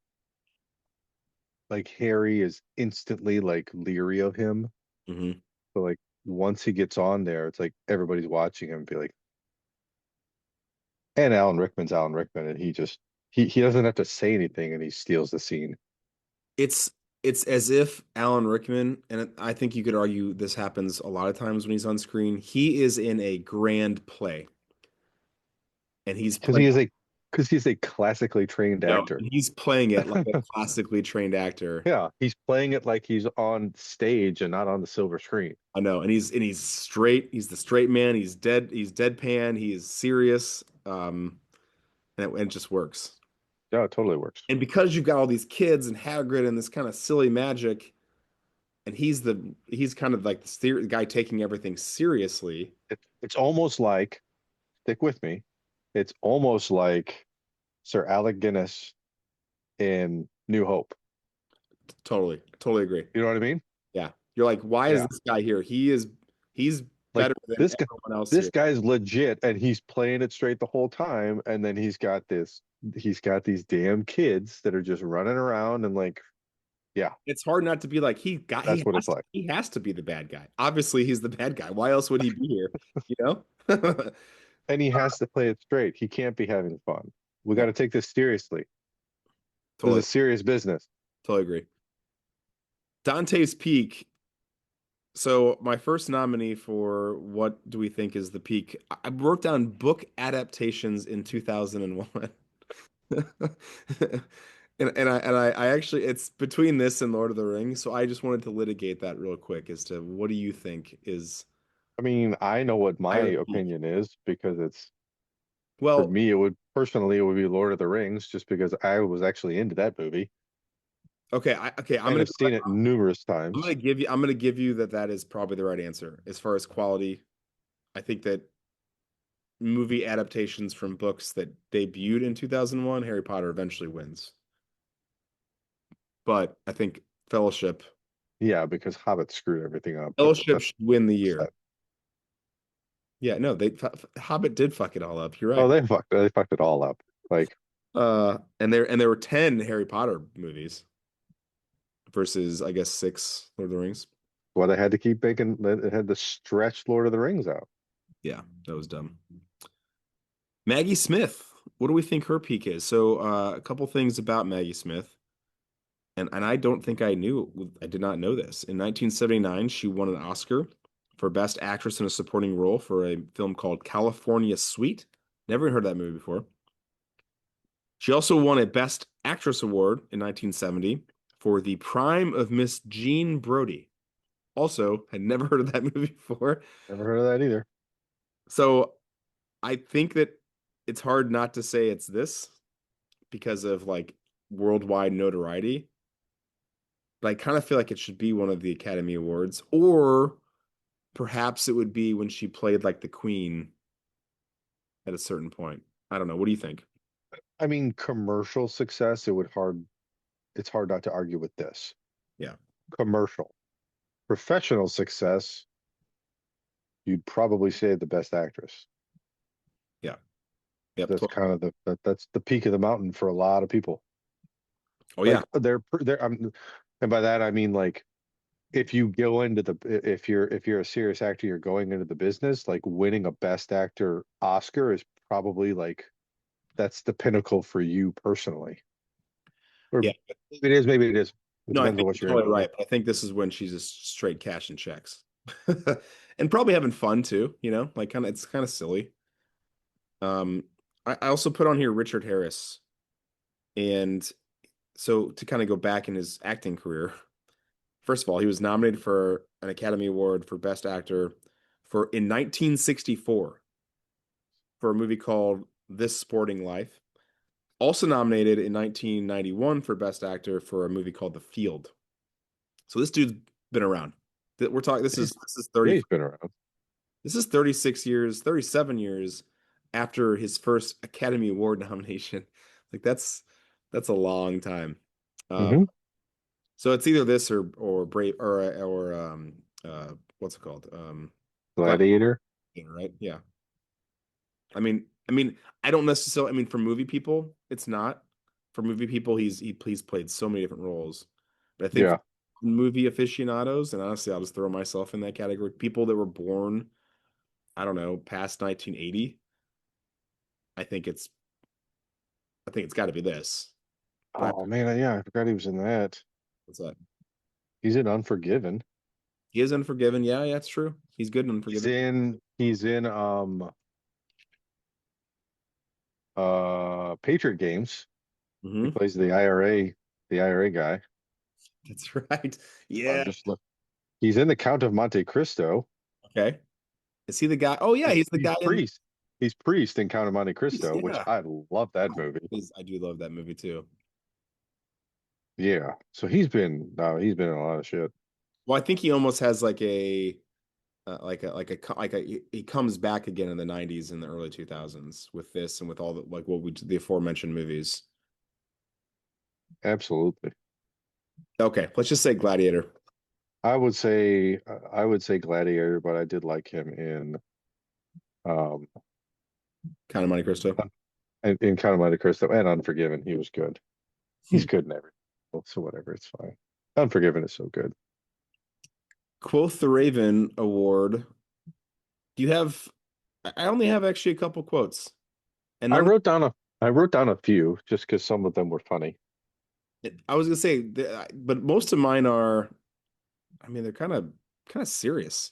like Harry is instantly like leery of him. Hmm. But like once he gets on there, it's like everybody's watching him and be like, and Alan Rickman's Alan Rickman, and he doesn't have to say anything, and he steals the scene It's it's as if Alan Rickman, and I think you could argue this happens a lot of times when he's on screen. He is in a grand play, and because he's a classically trained actor. he's playing it like a classically trained actor. Yeah, he's playing it like he's on stage and not on the silver screen. I know, and he's straight. He's the straight man. He's dead. He's deadpan. He's serious. And it just works. Yeah, it totally works. And because you've got all these kids and Hagrid and this kind of silly magic, and he's kind of like the guy taking everything seriously. It's almost like, stick with me, it's almost like Sir Alec Guinness in New Hope. Totally, totally agree. You know what I mean? Yeah, you're like, why is Yeah. this guy here? He's Like better than this guy, everyone else this here. guy's legit and he's playing it straight the whole time. And then he's got these damn kids that are just running around and like, yeah, It's hard not to be like that's what it's like. he has to be the bad guy. Obviously, he's the bad guy. Why else would he be here? You know? And he has to play it straight. He can't be having fun. We got Yeah, to take this seriously. This is totally, a serious business. totally agree. Dante's Peak. So my first nominee for what do we think is the peak? I wrote down book adaptations in 2001. And I actually it's between this and Lord of the Rings, so I just wanted to litigate that real quick as to what do you think is I mean, I know what my higher peak? opinion is because it's for Well, me, it would be Lord of the Rings just because I was actually into that movie okay, I'm and gonna have go seen it numerous I'm times. gonna give you I'm gonna give you that is probably the right answer as far as quality. I think that movie adaptations from books that debuted in 2001, Harry Potter eventually wins. But I think Fellowship Yeah, because Hobbit screwed everything up, but Fellowship that's should win the year. that. Yeah, no, Hobbit did fuck it all up. You're Oh, right. they fucked it all up. Like, And there were 10 Harry Potter movies versus I guess six Lord of the Rings. well, they had to keep making, they had to stretch Lord of the Rings out. Yeah, that was dumb. Maggie Smith. What do we think her peak is? So a couple things about Maggie Smith. And I don't think I did not know this. In 1979, she won an Oscar for Best Actress in a Supporting Role for a film called California Suite. Never heard of that movie before. She also won a Best Actress award in 1970 for The Prime of Miss Jean Brodie. Also, had never heard of that movie before. Never heard of that either. So I think that it's hard not to say it's this because of like worldwide notoriety. But I kind of feel like it should be one of the Academy Awards, or perhaps it would be when she played like the Queen at a certain point. I don't know. What do you think? I mean, commercial success, it's hard not to argue with this. Yeah. Commercial. Professional success, you'd probably say the best actress. Yeah. Yep. That's kind of that's the peak of the mountain for a lot of people. Oh yeah. Like they're and by that I mean like if you go into the if you're a serious actor, you're going into the business, like winning a best actor Oscar is probably like that's the pinnacle for you personally. Or Yeah. maybe it is, maybe it is. It No, I depends on think what you're you're totally into. right. But I think this is when she's just straight cash and checks. And probably having fun too, like it's kind of silly. Um, I also put on here Richard Harris. And so to kind of go back in his acting career, first of all, he was nominated for an Academy Award for Best Actor for in 1964 for a movie called This Sporting Life. Also nominated in 1991 for Best Actor for a movie called The Field. So this dude's been around. We're talking. This is Yeah, 30. he's been around. This is 36 years, 37 years after his first Academy Award nomination. Like that's a long time. Um, Hmm. so it's either this or Brave or what's it called? Gladiator. Gladiator, right? Yeah. I mean, I don't necessarily. I mean, for movie people, it's not. For movie people, he's played so many different roles. But I think for Yeah. movie aficionados, and honestly, I'll just throw myself in that category. People that were born, I don't know, past 1980. I think it's I think it's got to be this. But Oh man, yeah, I forgot he was in that. what's that? He's in Unforgiven. He is Unforgiven. Yeah, yeah, it's true. He's good in He's Unforgiven. in he's in Patriot Games. He Hmm. plays the IRA guy. That's right. I'm Yeah. just look. He's in the Count of Monte Cristo. Okay. Is he the guy? Oh yeah, he's the He's guy in. priest. He's priest in Count of Monte Cristo, which Yeah. I love that movie. I do love that movie too. Yeah. So he's been in a lot of shit. Well, I think he almost has he comes back again in the 90s and the early 2000s with this and with all the like what we the aforementioned movies. Absolutely. Okay, let's just say Gladiator. I would say Gladiator, but I did like him um Kind of Monte Cristo. in Count of Monte Cristo and Unforgiven. He was good. He's good in everything. So whatever, it's fine. Unforgiven is so good. Quoth the Raven Award. Do you have I only have actually a couple quotes. And I none wrote down a I wrote down a few just because some of them were funny. I was gonna say but most of mine are I mean they're kind of serious.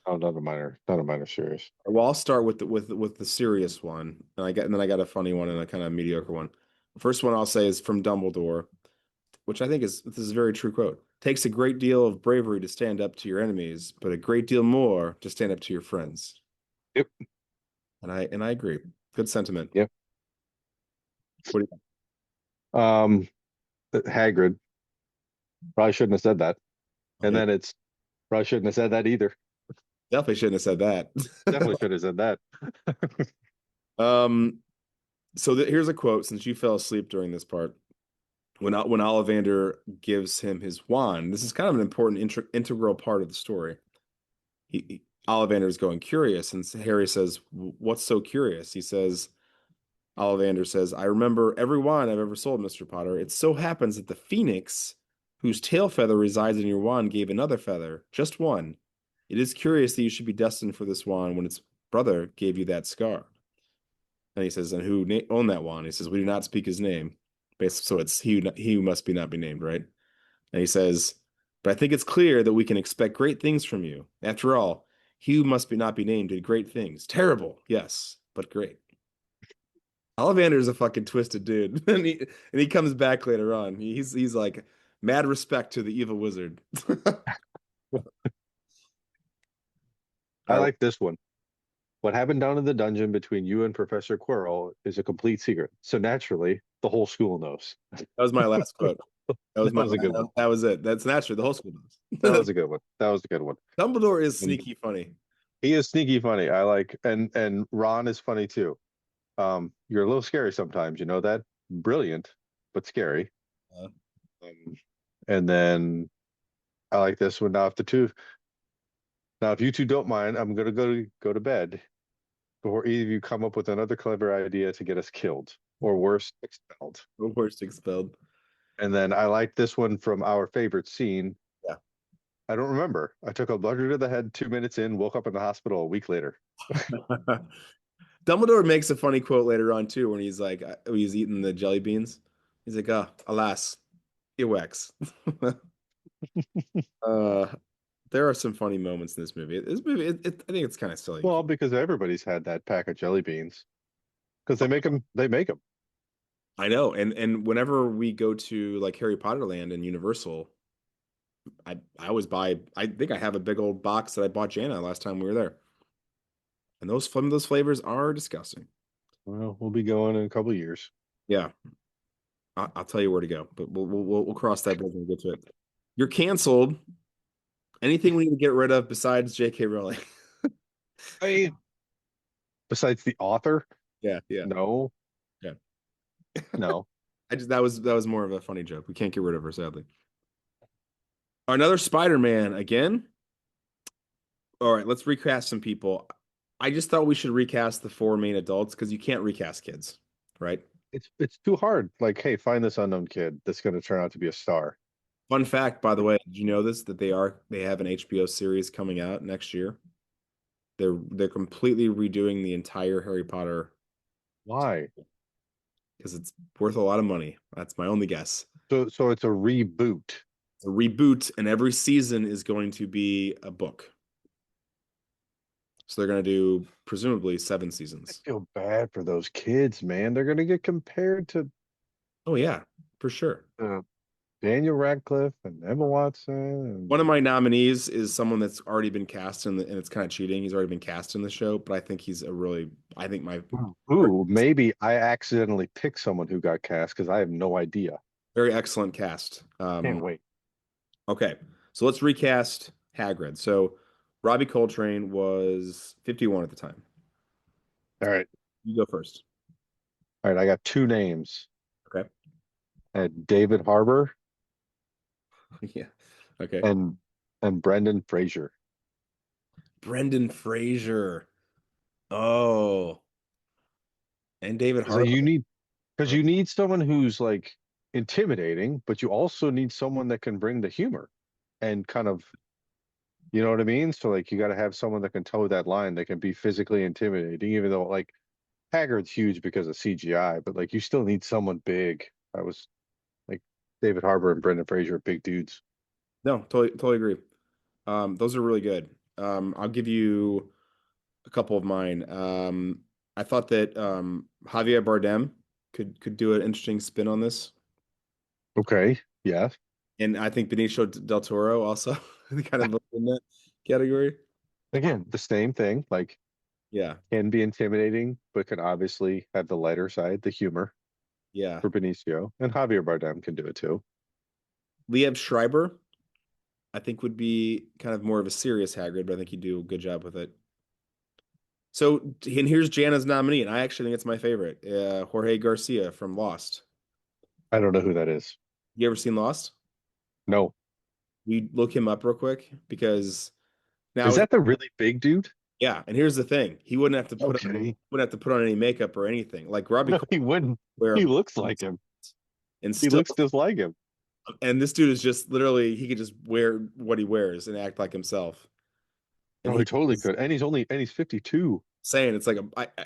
Oh, none of mine are serious. Well, I'll start with the serious one, and then I got a funny one and a kind of mediocre one. The first one I'll say is from Dumbledore, which I think is this is a very true quote. Takes a great deal of bravery to stand up to your enemies, but a great deal more to stand up to your friends. Yep. And I agree. Good sentiment. Yep. What do you Um, Hagrid probably shouldn't have said that. And think? then it's probably shouldn't have said that either. Definitely shouldn't have said Definitely that. should have said that. Um, so here's a quote since you fell asleep during this part. When Ollivander gives him his wand, this is kind of an important integral part of the story. Ollivander is going curious, and Harry says, "What's so curious?" He says, Ollivander says, "I remember every wand I've ever sold, Mr. Potter. It so happens that the phoenix, whose tail feather resides in your wand, gave another feather, just one. It is curious that you should be destined for this wand when its brother gave you that scar." And he says, "And who owned that wand?" He says, "We do not speak his name." Basically, so it's he who must be not be named, right? And he says, "But I think it's clear that we can expect great things from you. After all, he who must be not be named did great things. Terrible, yes, but great." Ollivander is a fucking twisted dude, and he comes back later on. He's like mad respect to the evil wizard. I All right, like this one. What happened down in the dungeon between you and Professor Quirrell is a complete secret. So naturally, the whole school knows. that was my last quote. That was That my was a good one. that was it. That's naturally the whole school That knows. was a good one. That was a good one. Dumbledore is And sneaky funny. he is sneaky funny. I like and Ron is funny too. You're a little scary sometimes, you know that? Brilliant, but scary. Uh, Um, and then I like this one. Now if you two don't mind, I'm gonna go to bed before either of you come up with another clever idea to get us killed or worse, expelled. worst expelled. And then I like this one from our favorite scene. Yeah. I don't remember. I took a bludgeon to the head 2 minutes in, woke up in the hospital a week later. Dumbledore makes a funny quote later on too when he's like he's eating the jelly beans. He's like, "Ah, alas, earwax." uh, there are some funny moments in this movie. This movie, I think it's kind of silly. Well, because everybody's had that pack of jelly beans because they make them. They make them. I know. And whenever we go to like Harry Potter Land and Universal, I always buy. I think I have a big old box that I bought Jana last time we were there, and some of those flavors are disgusting. Well, we'll be going in a couple of years. Yeah, I'll tell you where to go, but we'll cross that bridge when we get to it. You're canceled. Anything we need to get rid of besides J.K. Rowling? I Besides the author, Yeah, yeah, no, yeah. no. I just that was more of a funny joke. We can't get rid of her, sadly. Another Spider-Man again. All right, let's recast some people. I just thought we should recast the four main adults because you can't recast kids, right? It's too hard. Like, hey, find this unknown kid that's going to turn out to be a star. Fun fact, by the way, did you know this that they have an HBO series coming out next year? They're completely redoing the entire Harry Potter Why? because it's worth a lot of money. That's my only guess. So it's a reboot. It's a reboot, and every season is going to be a book. So they're going to do presumably seven I seasons. feel bad for those kids, man. They're going to get compared to Oh yeah, for sure. uh, Daniel Radcliffe and Emma Watson. One And of my nominees is someone that's already been cast and it's kind of cheating. He's already been cast in the show, but I think he's a really, I think my ooh, maybe I accidentally picked someone who got cast because I have no idea. very excellent cast. Can't wait. Okay, so let's recast Hagrid. So Robbie Coltrane was 51 at the time. All right. You go first. All right. I got two names. Okay. David Harbour Yeah. Okay. and Brendan Fraser. Brendan Fraser. Oh, and David Because you Harbour. need you need someone who's like intimidating, but you also need someone that can bring the humor and kind of, you know what I mean? So like you got to have someone that can toe that line, that can be physically intimidating, even though like Haggard's huge because of CGI, but like you still need someone big. I was like David Harbour and Brendan Fraser are big dudes. No, totally agree. Those are really good. I'll give you a couple of mine. I thought that Javier Bardem could do an interesting spin on this, Okay. Yeah. and I think Benicio del Toro also kind of in that category. Again, the same thing. Like Yeah, can be intimidating, but can obviously have the lighter side, the humor yeah. for Benicio. And Javier Bardem can do it too. Liev Schreiber, I think would be kind of more of a serious Hagrid, but I think he'd do a good job with it. So, and here's Jana's nominee, and I actually think it's my favorite, Jorge Garcia from Lost. I don't know who that is. You ever seen Lost? No. We look him up real quick because Is now, that the really big dude? yeah, and here's the thing: he Okay. wouldn't have to put on any makeup or anything. Like Robbie No, Cole he wouldn't. wear He a looks like him. and He still, looks just like him. and this dude is just literally he could just wear what he wears and act like himself. And Oh, he he totally was could. And he's 52. saying it's like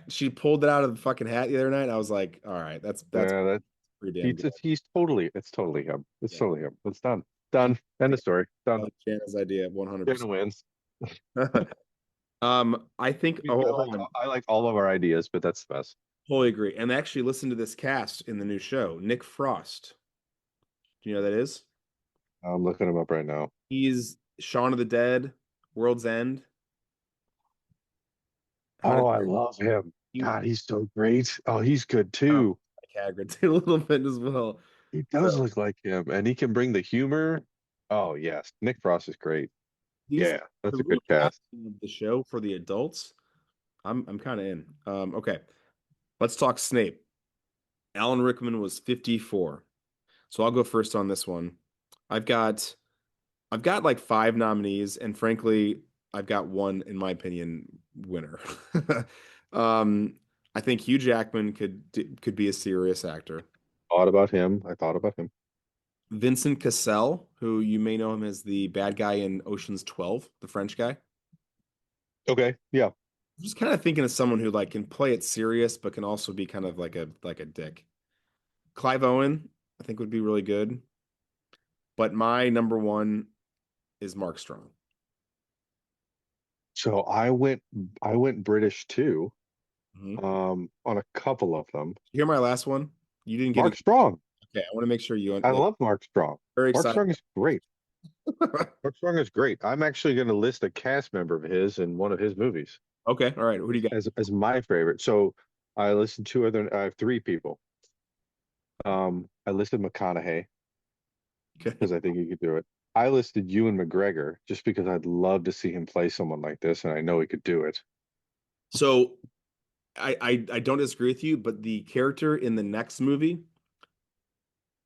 she pulled it out of the fucking hat the other night. I was like, all right, that's Yeah, that pretty damn good. it's totally him. It's Yeah. totally him. It's done. Done. End of story. I Done. like Jana's idea Jenna 100%. wins. I think, oh, hold on. I like all of our ideas, but that's the best. Totally agree. And actually listen to this cast in the new show. Nick Frost. Do you know who that is? I'm looking him up right now. He's Shaun of the Dead, World's End. How Oh, did I love him. you God, he's so great. Oh, he's good like too. Hagrid a little bit as well? He So does look like him, and he can bring the humor. Oh, yes. Nick Frost is great. these Yeah, that's the a good cast. recasting of the show for the adults. I'm kind of in. Okay, let's talk Snape. Alan Rickman was 54. So I'll go first on this one. I've got I've got like five nominees, and frankly, I've got one, in my opinion, winner. um, I think Hugh Jackman could be a serious actor. Thought about him. I thought about him. Vincent Cassel, who you may know him as the bad guy in Ocean's 12, the French guy. Okay. Yeah. Just kind of thinking of someone who like can play it serious, but can also be kind of like a dick. Clive Owen, I think would be really good. But my number one is Mark Strong. So I went British too, Mhm. on a couple of them. You hear my last one? You didn't get it. Mark Strong. Okay, I want to make sure you. I Yeah, love Mark Strong. very Mark excited. Strong is great. Mark Strong is great. I'm actually going to list a cast member of his in one of his movies Okay, all right. Who do you got? as my favorite. So I listed two other. I have three people. I listed McConaughey Okay. because I think he could do it. I listed Ewan McGregor just because I'd love to see him play someone like this, and I know he could do it. So I don't disagree with you, but the character in the next movie,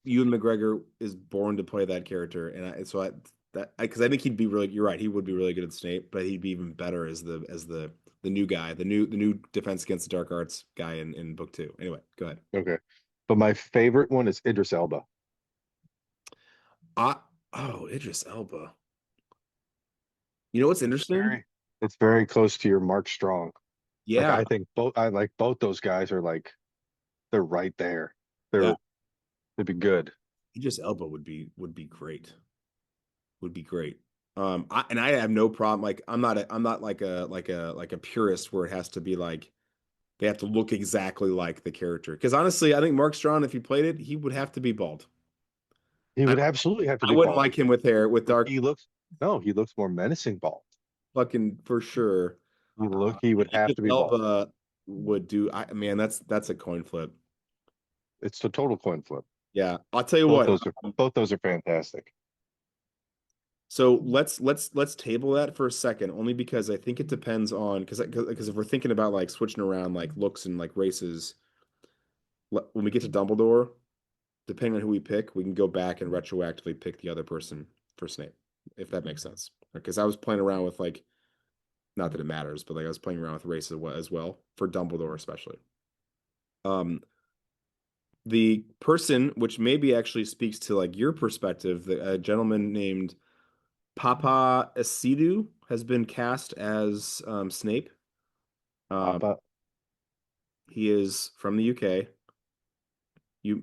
Ewan McGregor is born to play that character, and so that because I think he'd be really. You're right. He would be really good at Snape, but he'd be even better as the new guy, the new Defense Against the Dark Arts guy in book two. Anyway, go ahead. Okay, but my favorite one is Idris Elba. Uh, oh, Idris Elba. You know what's It's interesting? very, it's very close to your Mark Strong. Like Yeah, I think both, I like both those guys are like they're right there. yeah. They'd be good. Idris Elba would be great. Would be great. And I have no problem. Like, I'm not like a purist where it has to be like they have to look exactly like the character. Because honestly, I think Mark Strong, if he played it, he would have to be bald. He I would absolutely have to I be wouldn't bald. like him with hair, with But dark he looks no, he looks more menacing bald. fucking for sure. He would have Idris to be bald. Elba would do. Man, that's a coin flip. It's a total coin flip. Yeah, I'll tell you Both what. those are both those are fantastic. So let's table that for a second, only because I think it depends on because if we're thinking about like switching around like looks and like races, when we get to Dumbledore, depending on who we pick, we can go back and retroactively pick the other person for Snape, if that makes sense. Because I was playing around with like, not that it matters, but like I was playing around with race as well for Dumbledore especially. Um, the person, which maybe actually speaks to like your perspective, a gentleman named Papa Asidu has been cast as Snape. Um, Papa. he is from the UK. You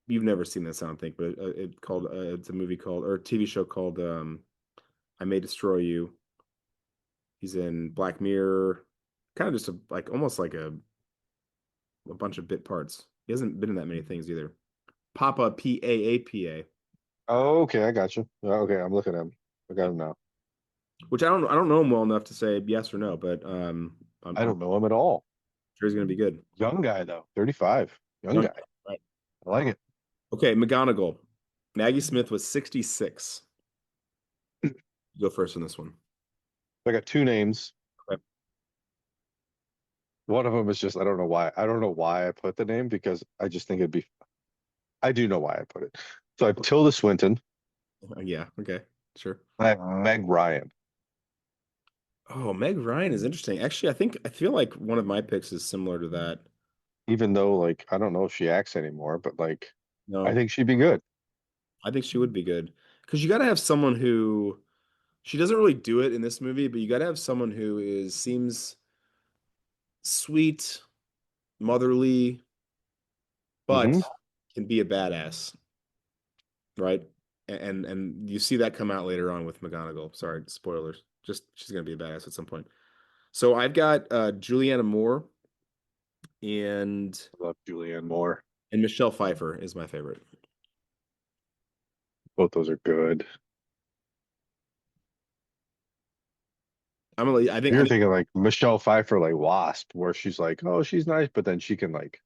you've never seen this, I don't think, but it's a movie called or a TV show called I May Destroy You. He's in Black Mirror, kind of just like almost like a bunch of bit parts. He hasn't been in that many things either. Papa Paapa, Oh, okay, I got you. Okay, I'm looking at him. I got him now. which I don't know him well enough to say yes or no, but I I'm don't know him at all. sure he's gonna be good. Young guy though, 35. Young Young, guy. right. I like it. Okay, McGonagall. Maggie Smith was 66. You go first on this one. I got two names. Okay. One of them is just I don't know why. I don't know why I put the name because I just think it'd be I do know why I put it. So I have Tilda Swinton. Yeah, okay. Sure. I have Meg Ryan. Oh, Meg Ryan is interesting. Actually, I feel like one of my picks is similar to that. Even though like I don't know if she acts anymore, but like I No, think she'd be good. I think she would be good. Because you got to have someone who she doesn't really do it in this movie, but you got to have someone who seems sweet, motherly, but Hmm. can be a badass, right? And you see that come out later on with McGonagall. Sorry, spoilers. Just she's gonna be a badass at some point. So I've got Juliana Moore and Love Julianne Moore. Michelle Pfeiffer is my favorite. Both those are good. I think You're thinking like Michelle Pfeiffer, like Wasp, where she's like, oh, she's nice, but then she can like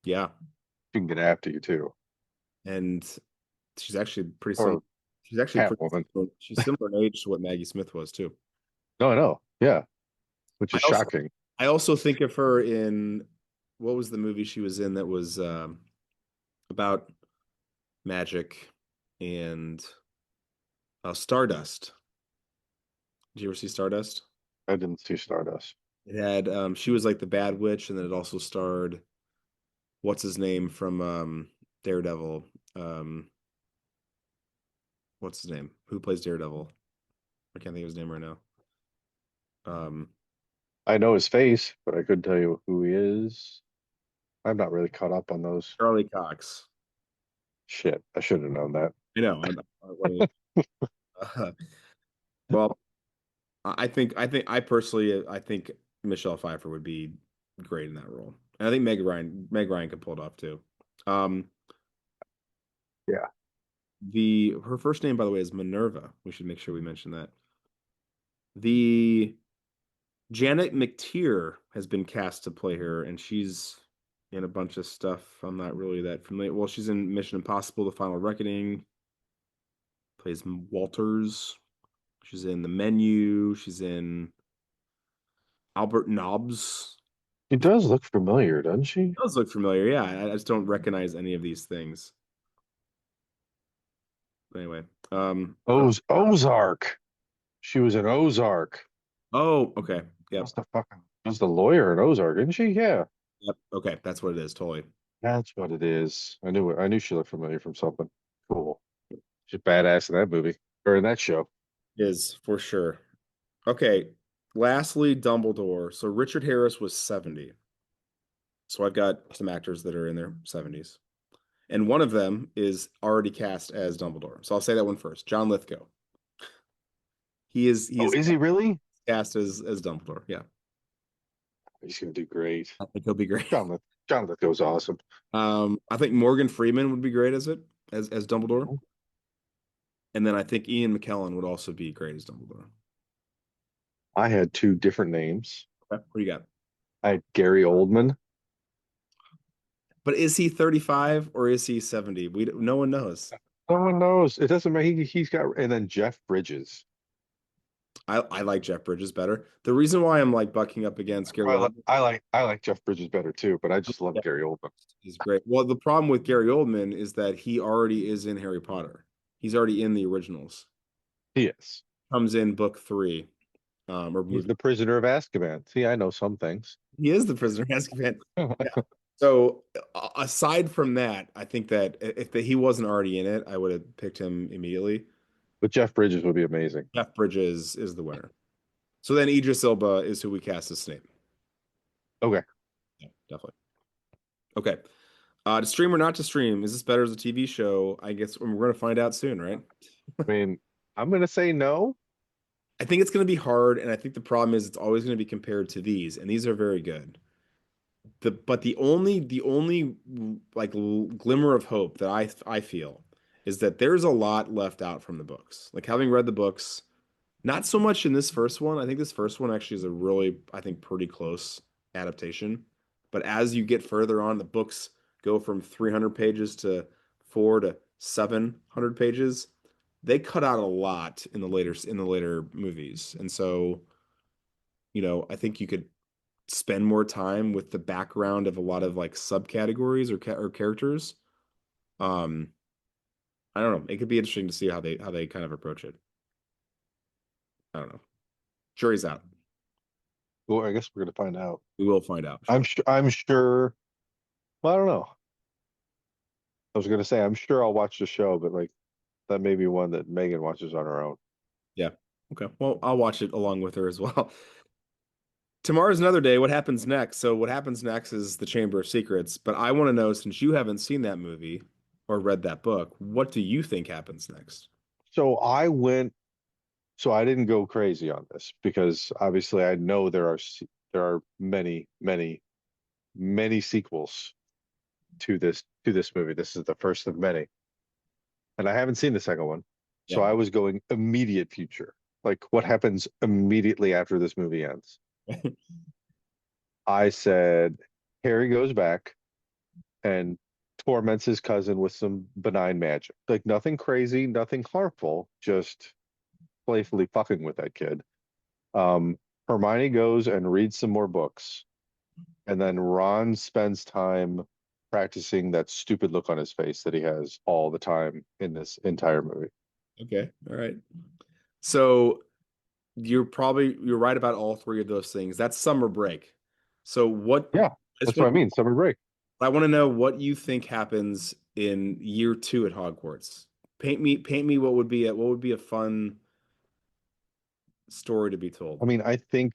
yeah, she can get after you too. and she's actually pretty similar. Or She's actually pretty Catwoman. similar. She's similar in age to what Maggie Smith was too. No, I know. Yeah. Which I is also shocking. I also think of her in what was the movie she was in that was about magic and Stardust. Did you ever see Stardust? I didn't see Stardust. It had she was like the bad witch, and then it also starred what's his name from Daredevil. Um, what's his name? Who plays Daredevil? I can't think of his name right now. Um, I know his face, but I couldn't tell you who he is. I'm not really caught up on those. Charlie Cox. Shit, I should have known that. I know. Uh, well, I personally I think Michelle Pfeiffer would be great in that role. And I think Meg Ryan could pull it off too. Um, Yeah. the her first name, by the way, is Minerva. We should make sure we mention that. The Janet McTeer has been cast to play her, and she's in a bunch of stuff I'm not really that familiar. Well, she's in Mission Impossible: The Final Reckoning, plays Walters. She's in The Menu. She's in Albert Nobbs. She does look familiar, doesn't she? Does look familiar. Yeah, I just don't recognize any of these things. Anyway, okay. Ozark. She was in Ozark. Oh, okay. Yep. She was the lawyer in Ozark, isn't she? Yeah. Yep. Okay. That's what it is. Totally. That's what it is. I knew she looked familiar from something. Cool. She's badass in that movie or in that show. Is for sure. Okay. Lastly, Dumbledore. So Richard Harris was 70. So I've got some actors that are in their 70s. And one of them is already cast as Dumbledore. So I'll say that one first. John Lithgow. He Oh, is is he really? cast as Dumbledore. Yeah. He's gonna do great. I think he'll be great. John Lithgow's awesome. I think Morgan Freeman would be great as it as Dumbledore. And then I think Ian McKellen would also be great as Dumbledore. I had two different names. Okay, what do you got? I had Gary Oldman. But is he 35 or is he 70? No one knows. No one knows. It doesn't matter. He's got, and then Jeff Bridges. I like Jeff Bridges better. The reason why I'm like bucking up against Gary Oldman, I like Jeff Bridges better too, but I just love yeah, Gary Oldman. he's great. Well, the problem with Gary Oldman is that he already is in Harry Potter. He's already in the originals. He is. Comes in book three, or He's movie. the prisoner of Azkaban. See, I know some things. He is the prisoner of Azkaban. Yeah. So aside from that, I think that if he wasn't already in it, I would have picked him immediately. But Jeff Bridges would be amazing. Jeff Bridges is the winner. So then Idris Elba is who we cast as Snape. Okay. Yeah, definitely. Okay. To stream or not to stream, is this better as a TV show? I guess we're going to find out soon, right? I mean, I'm gonna say no. I think it's going to be hard, and I think the problem is it's always going to be compared to these, and these are very good. But the only like glimmer of hope that I feel is that there's a lot left out from the books. Like having read the books, not so much in this first one. I think this first one actually is a really, I think, pretty close adaptation. But as you get further on, the books go from 300 pages to 400 to 700 pages. They cut out a lot in the later movies. And so, I think you could spend more time with the background of a lot of like subcategories or characters. Um, I don't know. It could be interesting to see how they kind of approach it. I don't know. Jury's out. Well, I guess we're gonna find out. We will find out. I'm sure. I'm sure. Well, I don't know. I was gonna say I'm sure I'll watch the show, but like that may be one that Megan watches on her own. Yeah. Okay. Well, I'll watch it along with her as well. Tomorrow's another day. What happens next? So what happens next is the Chamber of Secrets. But I want to know, since you haven't seen that movie or read that book, what do you think happens next? So I went. So I didn't go crazy on this because obviously I know there are many sequels to this movie. This is the first of many, and I haven't seen the second one. So Yeah. I was going immediate future, like what happens immediately after this movie ends. I said Harry goes back and torments his cousin with some benign magic, like nothing crazy, nothing harmful, just playfully fucking with that kid. Hermione goes and reads some more books, and then Ron spends time practicing that stupid look on his face that he has all the time in this entire movie. Okay. All right. So you're right about all three of those things. That's summer break. So Yeah, I just that's what I want mean. Summer break. I want to know what you think happens in year two at Hogwarts. Paint me what would be a fun story to be told. I mean, I think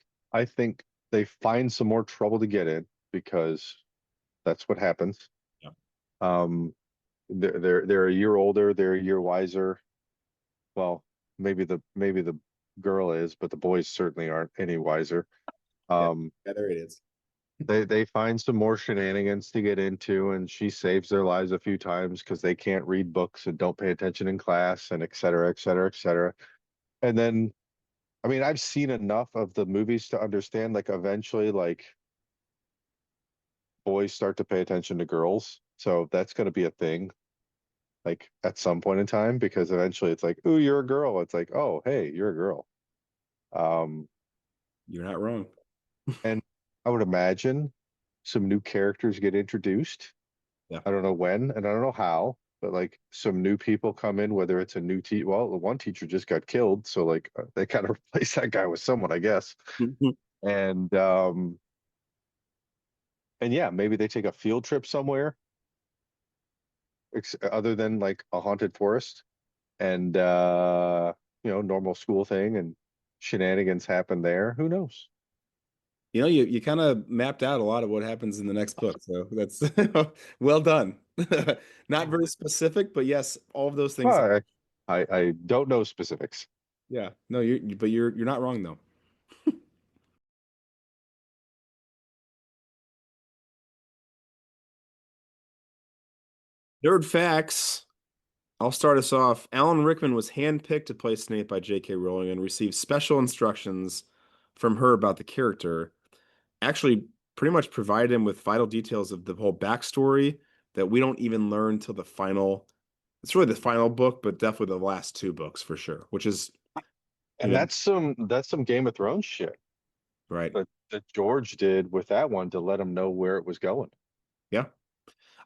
they find some more trouble to get in because that's what happens. Yeah. Um, they're a year older, they're a year wiser. Well, maybe the girl is, but the boys certainly aren't any wiser. Yeah. Um, Yeah, there it is. They find some more shenanigans to get into, and she saves their lives a few times because they can't read books and don't pay attention in class, and et cetera, et cetera, et cetera. And then, I mean, I've seen enough of the movies to understand, like, eventually, like, boys start to pay attention to girls. So that's going to be a thing, like, at some point in time, because eventually it's like, "Ooh, you're a girl." It's like, "Oh, hey, you're a girl." Um, You're not wrong. and I would imagine some new characters get introduced. Yeah. I don't know when and I don't know how, but like some new people come in, whether it's a new teacher. Well, the one teacher just got killed, so like they kind of replace that guy with someone, I guess. And and yeah, maybe they take a field trip somewhere other than like a haunted forest, and normal school thing, and shenanigans happen there. Who knows? You kind of mapped out a lot of what happens in the next book, so that's well done. Not very specific, but yes, all of those things. Well, I don't know specifics. Yeah, no, you're not wrong though. Nerd facts. I'll start us off. Alan Rickman was handpicked to play Snape by J.K. Rowling and received special instructions from her about the character. Actually, pretty much provided him with vital details of the whole backstory that we don't even learn till the final. It's really the final book, but definitely the last two books for sure, which is, you And know, that's some Game of Thrones shit right. that George did with that one to let him know where it was going. Yeah.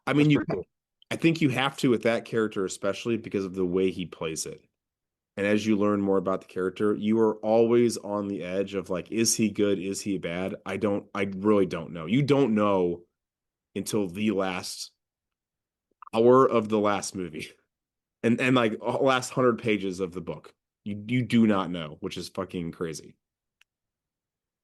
I That's mean, pretty cool. I think you have to with that character, especially because of the way he plays it. And as you learn more about the character, you are always on the edge of like, is he good? Is he bad? I really don't know. You don't know until the last hour of the last movie and like last 100 pages of the book. You do not know, which is fucking crazy.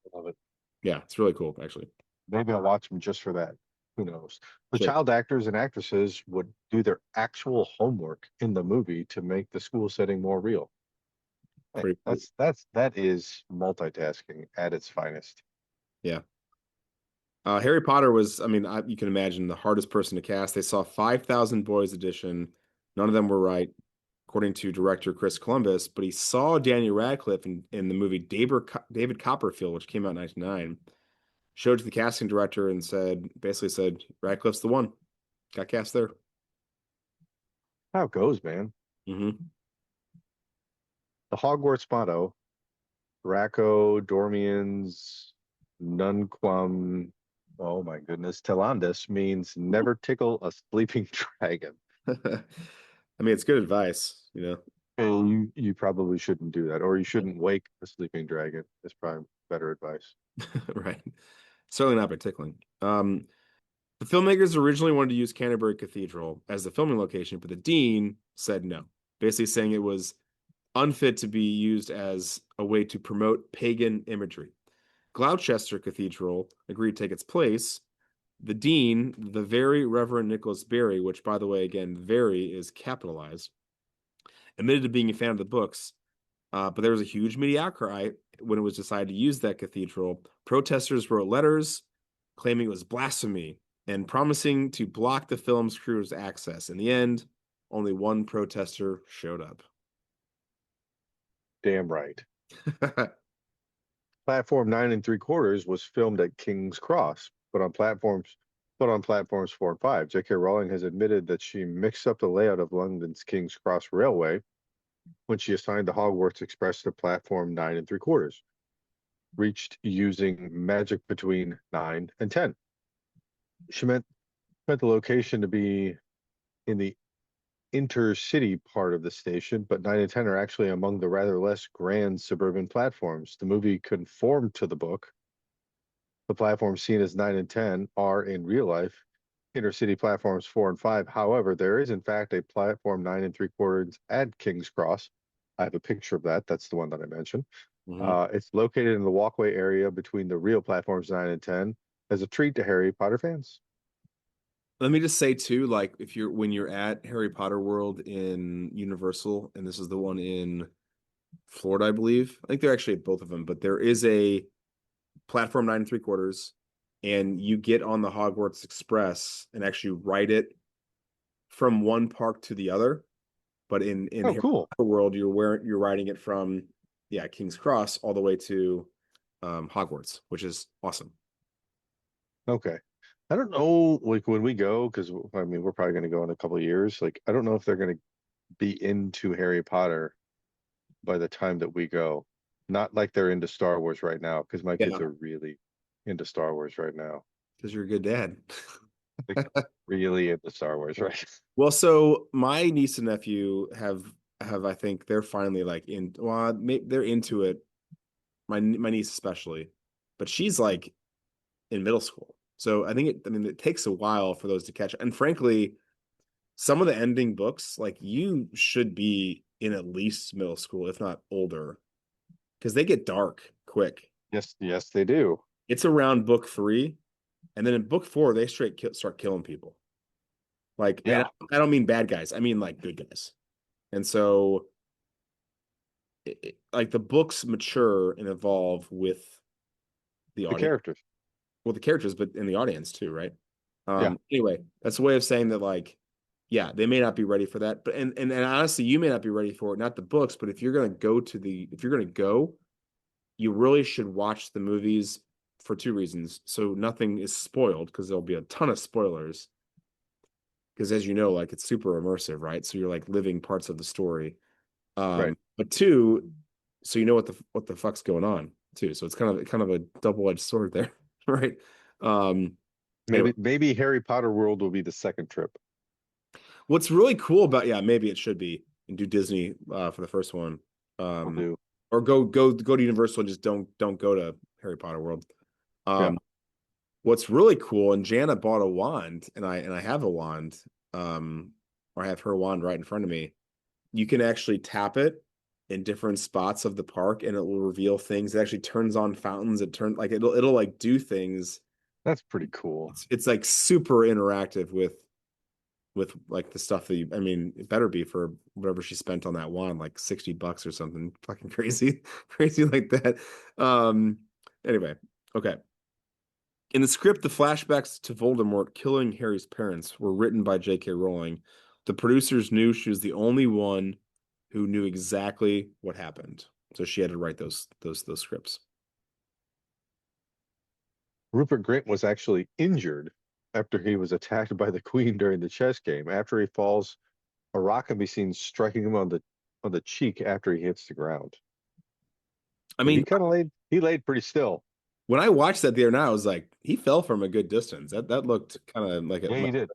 I love it. Yeah, it's really cool, actually. Maybe I'll watch them just for that. Who knows? The Should. child actors and actresses would do their actual homework in the movie to make the school setting more real. Hey, Pretty cool. that is multitasking at its finest. Yeah. Harry Potter was, I mean, you can imagine the hardest person to cast. They saw 5,000 boys edition. None of them were right, according to director Chris Columbus, but he saw Daniel Radcliffe in the movie David Copperfield, which came out in 1999, showed to the casting director and basically said, Radcliffe's the one. Got cast there. How it goes, man. Hmm. The Hogwarts motto, Draco Dormiens Nunquam, oh my goodness, Telandus means never tickle a sleeping dragon. I mean, it's good advice. And you probably shouldn't do that, or you shouldn't wake a sleeping dragon. Is probably better advice. Right. Certainly not by tickling. The filmmakers originally wanted to use Canterbury Cathedral as the filming location, but the dean said no, basically saying it was unfit to be used as a way to promote pagan imagery. Gloucester Cathedral agreed to take its place. The dean, the very Reverend Nicholas Berry, which, by the way, again, very is capitalized, admitted to being a fan of the books, but there was a huge media outcry when it was decided to use that cathedral. Protesters wrote letters claiming it was blasphemy and promising to block the film's crew's access. In the end, only one protester showed up. Damn right. Platform 9 3/4 was filmed at King's Cross, but on platforms 4 and 5. J.K. Rowling has admitted that she mixed up the layout of London's King's Cross Railway when she assigned the Hogwarts Express to platform 9 3/4, reached using magic between 9 and 10. She meant the location to be in the intercity part of the station, but 9 and 10 are actually among the rather less grand suburban platforms. The movie conformed to the book. The platforms seen as 9 and 10 are, in real life, intercity platforms 4 and 5. However, there is, in fact, a platform 9 3/4 at King's Cross. I have a picture of that. That's the one that I mentioned. Mhm. It's located in the walkway area between the real platforms 9 and 10 as a treat to Harry Potter fans. Let me just say too, like if you're when you're at Harry Potter World in Universal, and this is the one in Florida, I believe. I think they're actually at both of them, but there is a platform 9 3/4. and you get on the Hogwarts Express and actually ride it from one park to the other. But in Oh, Harry cool. Potter world, you're riding it from yeah King's Cross all the way to Hogwarts, which is awesome. Okay. I don't know, like when we go, because I mean, we're probably going to go in a couple of years. Like, I don't know if they're going to be into Harry Potter by the time that we go. Not like they're into Star Wars right now, because my kids Yeah, are really into Star Wars right now. because you're a good dad. Like, really into Star Wars, right? Well, so my niece and nephew have I think they're finally like in well they're into it. My niece especially, but she's like in middle school. So I mean it takes a while for those to catch. And frankly, some of the ending books like you should be in at least middle school, if not older, because they get dark quick. Yes, yes, they do. It's around book 3, and then in book 4 they start killing people. Like, and Yeah, I don't mean bad guys, I mean like good guys. And so like the books mature and evolve with the the audience, characters. well, the characters, but in the audience too, right? Yeah, Anyway, that's a way of saying that, like, yeah, they may not be ready for that, but and honestly, you may not be ready for it, not the books, but if you're gonna go, you really should watch the movies for 2 reasons. So nothing is spoiled because there'll be a ton of spoilers. Because as you know, like it's super immersive, right? So you're like living parts of the story. right. But two, so you know what the fuck's going on too. So it's kind of a double-edged sword there, right? Um, anyway, Maybe Harry Potter World will be the second trip. what's really cool about yeah, maybe it should be and do Disney for the first one. We'll Um, do. or go to Universal and just don't go to Harry Potter World. Yeah, Um, what's really cool, and Jana bought a wand, and I have a wand, or I have her wand right in front of me. You can actually tap it in different spots of the park and it will reveal things. It actually turns on fountains. It turns like it'll like do things. that's pretty cool. It's like super interactive with like the stuff that I mean, it better be for whatever she spent on that wand, like $60 or something fucking crazy, crazy like that. Um, anyway, okay. In the script, the flashbacks to Voldemort killing Harry's parents were written by J.K. Rowling. The producers knew she was the only one who knew exactly what happened, so she had to write those scripts. Rupert Grint was actually injured after he was attacked by the Queen during the chess game. After he falls, a rock can be seen striking him on the cheek after he hits the ground. I So mean, he laid pretty still. when I watched that the other night, I was like, he fell from a good distance. That looked kind of like Yeah, he did.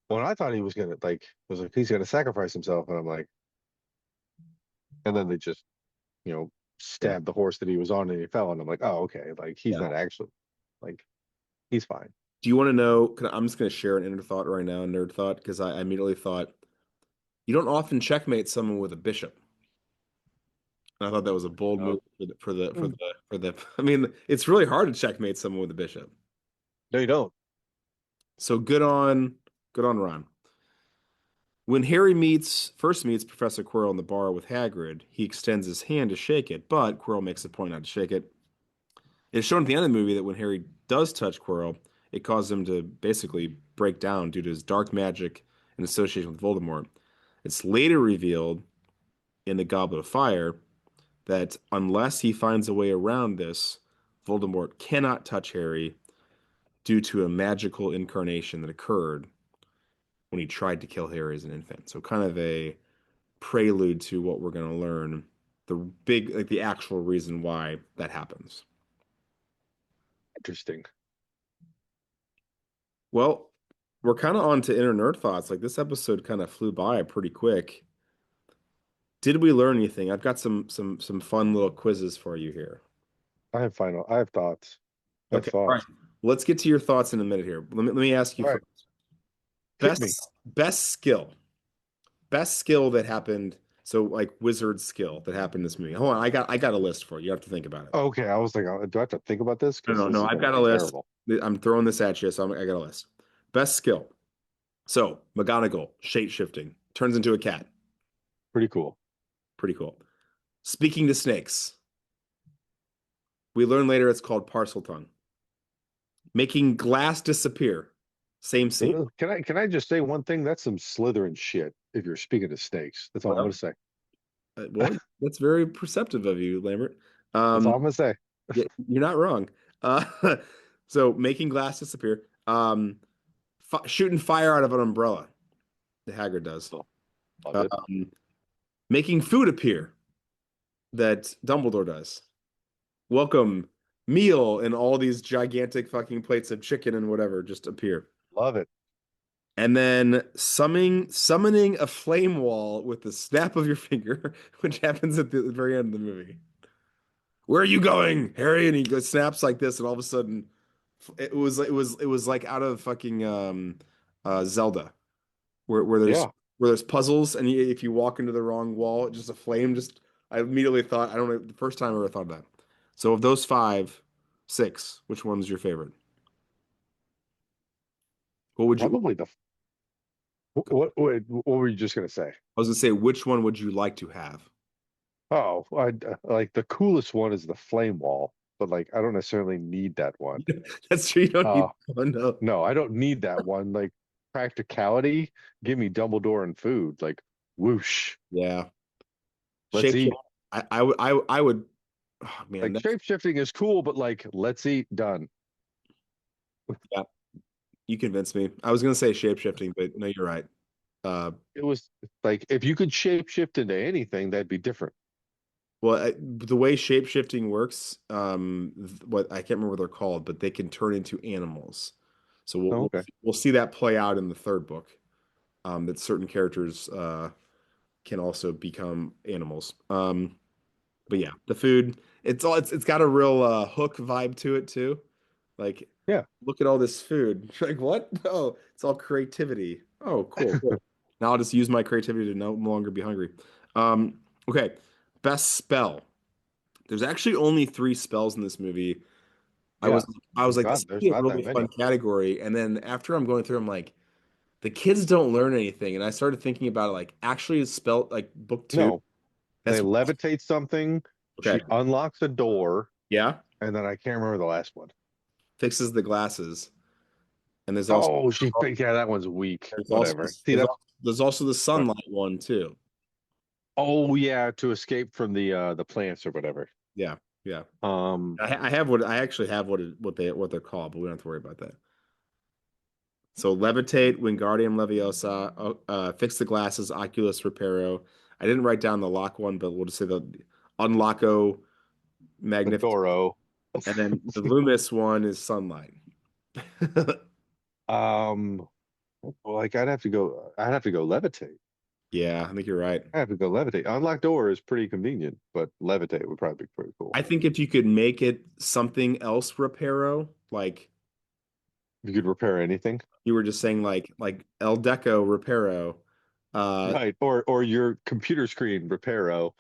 Well, I thought he was gonna like was like he's gonna sacrifice himself, and I'm like, and then they just yeah, stabbed the horse that he was on and he fell, and I'm like, oh, okay, like he's yeah. not actually like he's fine. Do you want to know? I'm just going to share an inner thought right now, a nerd thought, because I immediately thought you don't often checkmate someone with a bishop. And I thought that was a bold Oh, move for the. I mean, it's really hard to checkmate someone with a bishop. no, you don't. So good on Ron. When Harry first meets Professor Quirrell in the bar with Hagrid, he extends his hand to shake it, but Quirrell makes a point not to shake it. It's shown at the end of the movie that when Harry does touch Quirrell, it causes him to basically break down due to his dark magic and association with Voldemort. It's later revealed in the Goblet of Fire that unless he finds a way around this, Voldemort cannot touch Harry due to a magical incarnation that occurred when he tried to kill Harry as an infant. So kind of a prelude to what we're going to learn, the big like the actual reason why that happens. Interesting. Well, we're kind of on to inner nerd thoughts. Like this episode kind of flew by pretty quick. Did we learn anything? I've got some fun little quizzes for you here. I have thoughts. I have Okay, all right. thoughts. Let's get to your thoughts in a minute here. Let me ask you All right, first. hit me. Best skill. Best skill that happened. So like wizard skill that happened in this movie. Hold on, I got a list for you. You have to think about it. Oh, okay, I was like, do I have to think about this? No, Because no, this no. is I've going to got a be list. terrible. I'm throwing this at you, so I got a list. Best skill. So McGonagall, shape shifting, turns into a cat. Pretty cool. Pretty cool. Speaking to snakes. We learn later it's called parcel tongue. Making glass disappear. Same scene. Can I just say one thing? That's some Slytherin shit. If you're speaking of snakes, that's all I'm gonna Well, say. well, that's very perceptive of you, Lambert. That's all Um, I'm gonna say. yeah, you're not wrong. Uh, so making glass disappear. F shooting fire out of an umbrella. The Haggard does. Oh, love it. Um, making food appear. That Dumbledore does. Welcome meal and all these gigantic fucking plates of chicken and whatever just appear. Love it. And then summoning a flame wall with the snap of your finger, which happens at the very end of the movie. Where are you going, Harry? And he goes snaps like this, and all of a sudden, it was like out of fucking Zelda, where there's Yeah. where there's puzzles, and if you walk into the wrong wall, just a flame. Just I immediately thought, I don't know, the first time I ever thought of that. So of those five, six, which one's your favorite? What would you? Probably the what were you just gonna say? I was gonna say, which one would you like to have? Oh, I like the coolest one is the flame wall, but like I don't necessarily need that one. That's true. You don't Uh need one. No. no, I don't need that one. Like practicality, give me Dumbledore and food. Like whoosh, Yeah. let's Shape. eat. I would. Oh man, Like shape shifting is cool, but like let's eat done. yeah, you convinced me. I was gonna say shape shifting, but no, you're right. Uh, It was like if you could shape shift into anything, that'd be different. well, the way shape shifting works, what I can't remember what they're called, but they can turn into animals. So we'll Oh, we'll, okay. we'll see that play out in the third book. That certain characters can also become animals. But yeah, the food, it's got a real hook vibe to it too. Like, Yeah. look at all this food. Like, what? Oh, it's all creativity. Oh, cool, cool. Now I'll just use my creativity to no longer be hungry. Okay, best spell. There's actually only three spells in this movie. I was Yeah. I was like, this There's is a not that really fun many. category. And then after I'm going through, I'm like, the kids don't learn anything. And I started thinking about it, like, actually spell like book two. No, they That's levitate something, okay. she unlocks a door, Yeah, and then I can't remember the last one. fixes the glasses. And Oh, yeah, that one's weak. there's also Whatever. See, that's there's also the sunlight one too. oh yeah, to escape from the plants or whatever. Yeah, yeah. Um, I have what I actually have what they're called, but we don't have to worry about that. So levitate, Wingardium Leviosa, fix the glasses, Oculus Reparo. I didn't write down the lock one, but we'll just say the Unlocko Magnificent, Adoro. and then the Loomis one is sunlight. Um, like I'd have to go levitate. Yeah, I think you're right. I have to go levitate. Unlock door is pretty convenient, but levitate would probably be pretty cool. I think if you could make it something else Reparo, like You could repair anything. you were just saying, like El Deco Reparo, uh, Right. Or your computer screen reparo.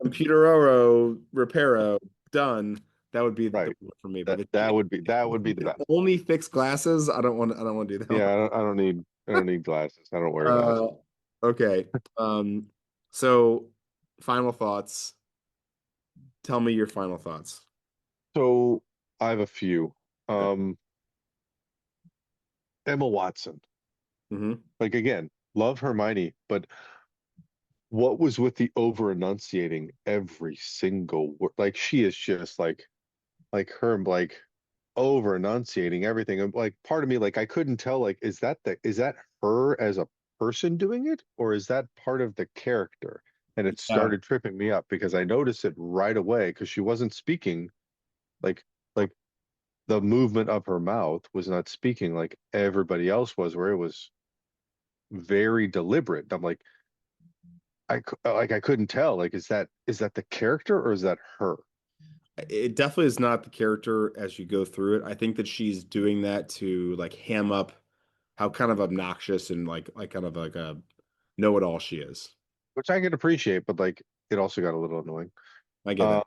Computeroro Reparo done. That would be the Right. one for me. But That if that you would be that would be the could best. only fix glasses, I don't want to do that Yeah, one. I don't need glasses. I don't wear glasses. Uh, okay. Um, so final thoughts. Tell me your final thoughts. So I have a few. Okay. Um, Emma Watson. Hmm. Like again, love Hermione, but what was with the over enunciating every single word? Like she is just like her like over enunciating everything. And like part of me, like I couldn't tell, like, is that her as a person doing it, or is that part of the character? And it Yeah. started tripping me up because I noticed it right away because she wasn't speaking like like the movement of her mouth was not speaking like everybody else was, where it was very deliberate. I'm like, like I couldn't tell. Like, is that the character or is that her? It definitely is not the character as you go through it. I think that she's doing that to like ham up how kind of obnoxious and like kind of like a know-it-all she is. Which I can appreciate, but like it also got a little annoying. I get Uh, that.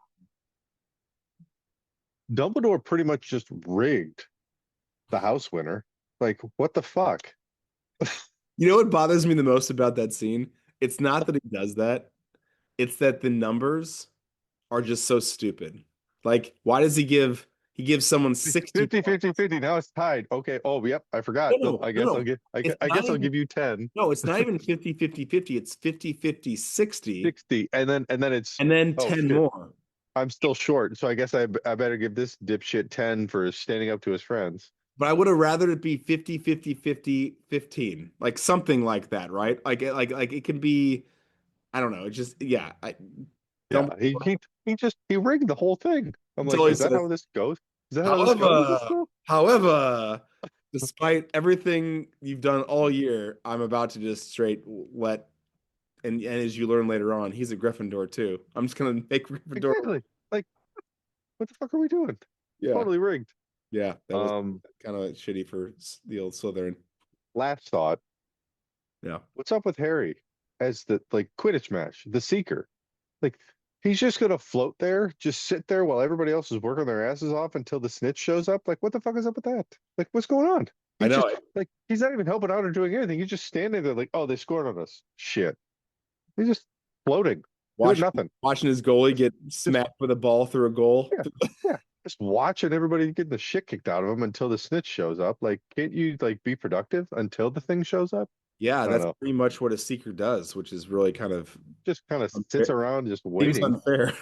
Dumbledore pretty much just rigged the house winner. Like, what the fuck? You know what bothers me the most about that scene? It's not that he does that. It's that the numbers are just so stupid. Like, why does he give He gives someone 60 50, points. 50, 50. Now it's tied. Okay. Oh, yep. I forgot. No, Nope, no, no, no. It's I not guess I'll even, give you 10, no, it's not even 50, 50, 50. It's 50, 50, 60, 60. And then it's, and then oh 10 shit. more. I'm still short. So I guess I better give this dipshit 10 for standing up to his friends. But I would have rather it be 50, 50, 50, 15, like something like that, right? Like it can be, I don't know. It just, yeah. Yeah. Dumbledore He rigged the whole thing. I'm like, until he is that says, how this goes? Is that how this goes? This however, go? however, despite everything you've done all year, I'm about to just straight let, and as you learn later on, he's a Gryffindor too. I'm just gonna make Gryffindor. Exactly. Like, what the fuck are we doing? Yeah, Totally rigged. yeah, that was Um, kind of shitty for the old Slytherin. Last thought. Yeah, What's up with Harry as the like Quidditch match, the Seeker? Like he's just gonna float there, just sit there while everybody else is working their asses off until the snitch shows up. Like, what the fuck is up with that? Like, what's going on? I He's know. just like he's not even helping out or doing anything. He's just standing there like, oh, they scored on us. Shit. He's just floating, doing Watching nothing. watching his goalie Just get just smacked with a ball through a goal. yeah, yeah. Just watching everybody getting the shit kicked out of him until the snitch shows up. Like, can't you like be productive until the thing shows up? Yeah, I don't that's know. pretty much what a seeker does, which is really kind of Just kind of sits unfair. around just Seems waiting. unfair.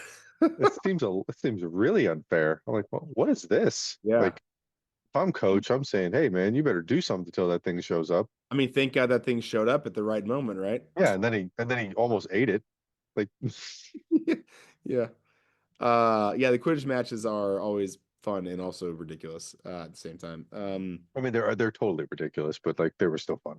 It seems really unfair. I'm like, well, what is this? Yeah. Like, if I'm coach, I'm saying, hey man, you better do something until that thing shows up. I mean, thank God that thing showed up at the right moment, right? Yeah, and then he almost ate it. Like, Yeah. Yeah, the Quidditch matches are always fun and also ridiculous at the same time. I mean, they're totally ridiculous, but like they were still fun.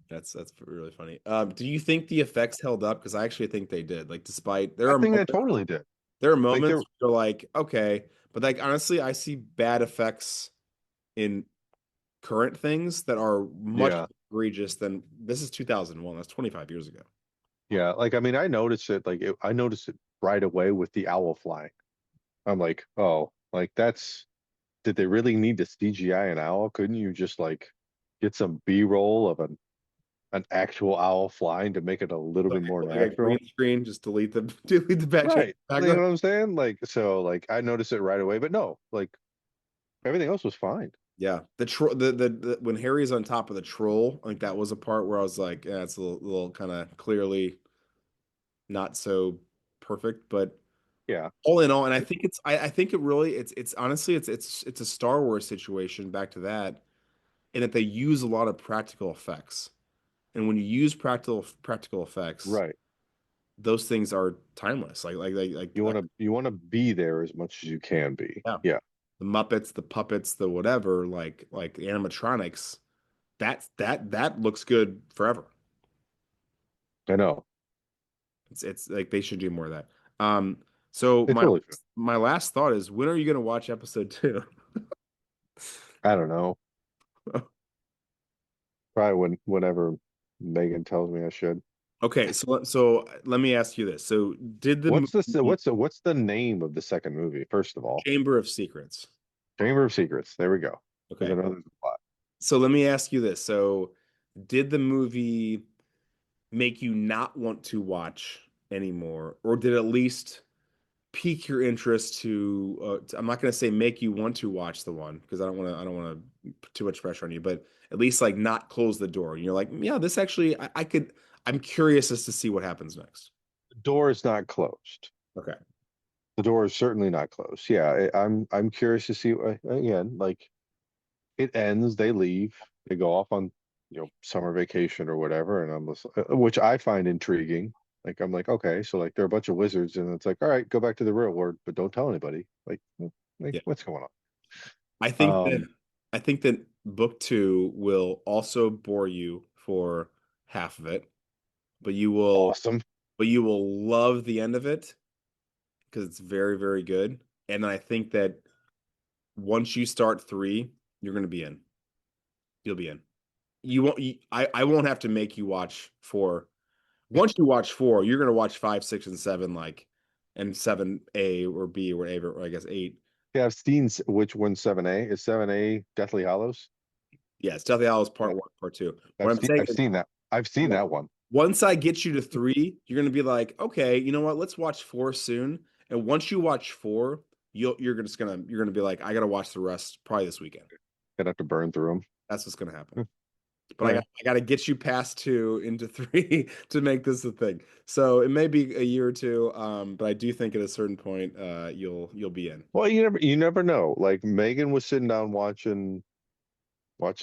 That's really funny. Do you think the effects held up? Because I actually think they did. Like, despite I think they totally did. there are Like moments they're where you're like, okay, but like honestly, I see bad effects in current things that are much yeah, egregious than this is 2001. That's 25 years ago. yeah. Like I mean, I noticed it. I noticed it right away with the owl flying. I'm like, oh, like that's did they really need to CGI an owl? Couldn't you just like get some B-roll of an actual owl flying to make it a little Like, bit more like a green natural? screen, just delete the delete the Right. You know background. what I'm saying? Like, so like I noticed it right away, but no, like everything else was fine. Yeah, the when Harry's on top of the troll, like that was a part where I was like, yeah, it's a little kind of clearly not so perfect, but Yeah, all in all, and I think I think it really it's honestly it's a Star Wars situation back to that, in that they use a lot of practical effects, and when you use practical effects, right. those things are timeless. You want to be there as much as you can be. Yeah, Yeah, the Muppets, the puppets, the whatever, like the animatronics, that looks good forever. I know. It's like they should do more of that. Um, so They totally should. my last thought is, when are you going to watch episode two? I don't know. Probably whenever Megan tells me I should. Okay, so let me ask you this. So did the movie What's the name of the second movie, first of all? Chamber of Secrets? Chamber of Secrets. There we go. Because I Okay. know there's a lot. So let me ask you this. So did the movie make you not want to watch anymore, or did it at least pique your interest I'm not going to say make you want to watch the one, because I don't want to put too much pressure on you, but at least like not close the door. And you're like, yeah, this actually I could, I'm curious as to see what happens next. The door is not closed. Okay. The door is certainly not closed. Yeah, I'm curious to see again, like it ends, they leave, they go off on, summer vacation or whatever, and which I find intriguing. Like I'm like, okay, so like they're a bunch of wizards, and it's like, all right, go back to the real world, but don't tell anybody. Like Yeah. what's going I think on? that I think that book two will also bore you for half of it, but Awesome. you will love the end of it because it's very, very good. And then I think that once you start three, you're going to be in. You'll be in. I won't have to make you watch four. Once you watch four, you're going to watch five, six, and seven, like, and seven A or B or whatever, or I guess eight. Yeah, I've seen which one's 7A. Is 7A Deathly Hallows? Yeah, it's Deathly Hallows Yeah, part one, part two. What I'm saying I've is, seen that. I've seen that one. once I get you to three, you're going to be like, okay, you know what? Let's watch four soon. And once you watch four, you're gonna be like, I gotta watch the rest probably this weekend. Gonna have to burn through That's what's gonna happen. them. But All right. I got to get you past two into three to make this a thing. So it may be a year or two, but I do think at a certain point, you'll be in. Well, you never know. Like Megan was sitting down watching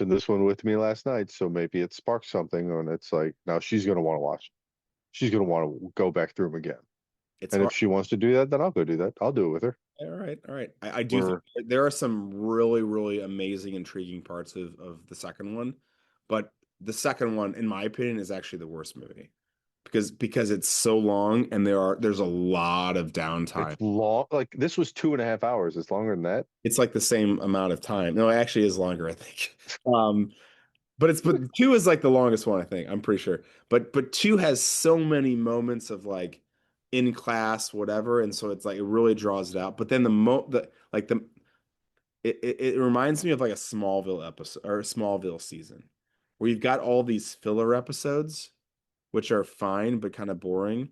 this one with me last night, so maybe it sparked something, and it's like now she's gonna want to watch. She's gonna want to go back through them again. It's And hard. if she wants to do that, then I'll go do that. I'll do it with her. All right, all right. I do think We're there are some really, really amazing, intriguing parts of the second one, but the second one, in my opinion, is actually the worst movie because it's so long and there's a lot of downtime. It's long. Like this was 2.5 hours. It's longer than that. It's like the same amount of time. No, it actually is longer, I think. Um, but two is like the longest one, I think. I'm pretty sure. But two has so many moments of like in class, whatever, and so it's like it really draws it out. But then the like the it reminds me of like a Smallville episode or a Smallville season where you've got all these filler episodes, which are fine but kind of boring.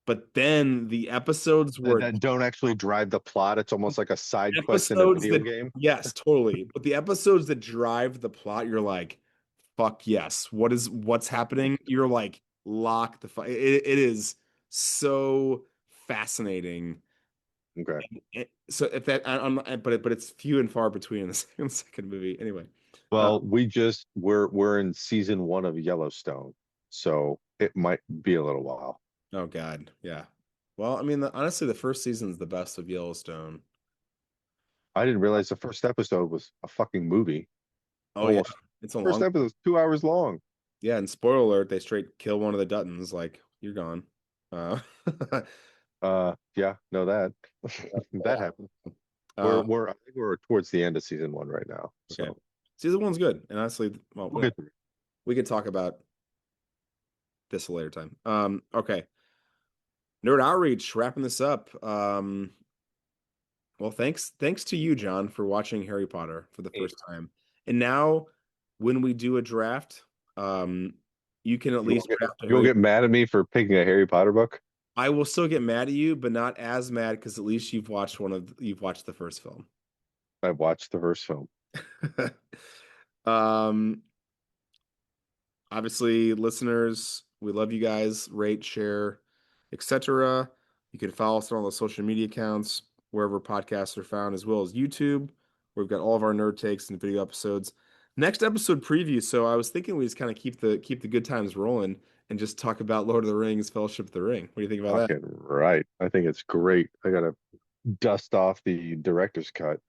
But then the episodes That, where that don't actually drive the plot. It's almost like a side quest in a episodes video that game. yes, totally. But the episodes that drive the plot, you're like, fuck yes. What's happening? You're like, lock the fuck. It is so fascinating. Okay. So if that, but it's few and far between in the second movie. Anyway, uh, Well, we're in season 1 of Yellowstone, so it might be a little while. oh God, yeah. Well, I mean, honestly, the first season's the best of Yellowstone. I didn't realize the first episode was a fucking movie. Oh yeah, Almost it's a first long. episode was 2 hours long. Yeah, and spoiler alert, they straight kill one of the Duttons. Like you're gone. Uh, Yeah, know that. That yeah. happened. Uh, I think we're towards the end of season 1 right now. okay. So Season one's good, and honestly, well, we'll whatever. get through it. We could talk about this a later time. Okay. Nerd Outreach, wrapping this up. Well, thanks to you, John, for watching Harry Potter for the Hey, first time. And now, when we do a draft, um, you can at You least won't get draft a you won't Harry. get mad at me for picking a Harry Potter book. I will still get mad at you, but not as mad because at least you've watched the first film. I've watched the first film. Um, Obviously, listeners, we love you guys. Rate, share, etc. You can follow us on all the social media accounts, wherever podcasts are found, as well as YouTube, where we've got all of our nerd takes and video episodes. Next episode preview. So I was thinking we just kind of keep the good times rolling and just talk about Lord of the Rings, Fellowship of the Ring. What do you think about that? Fucking right. I think it's great. I gotta dust off the director's cut.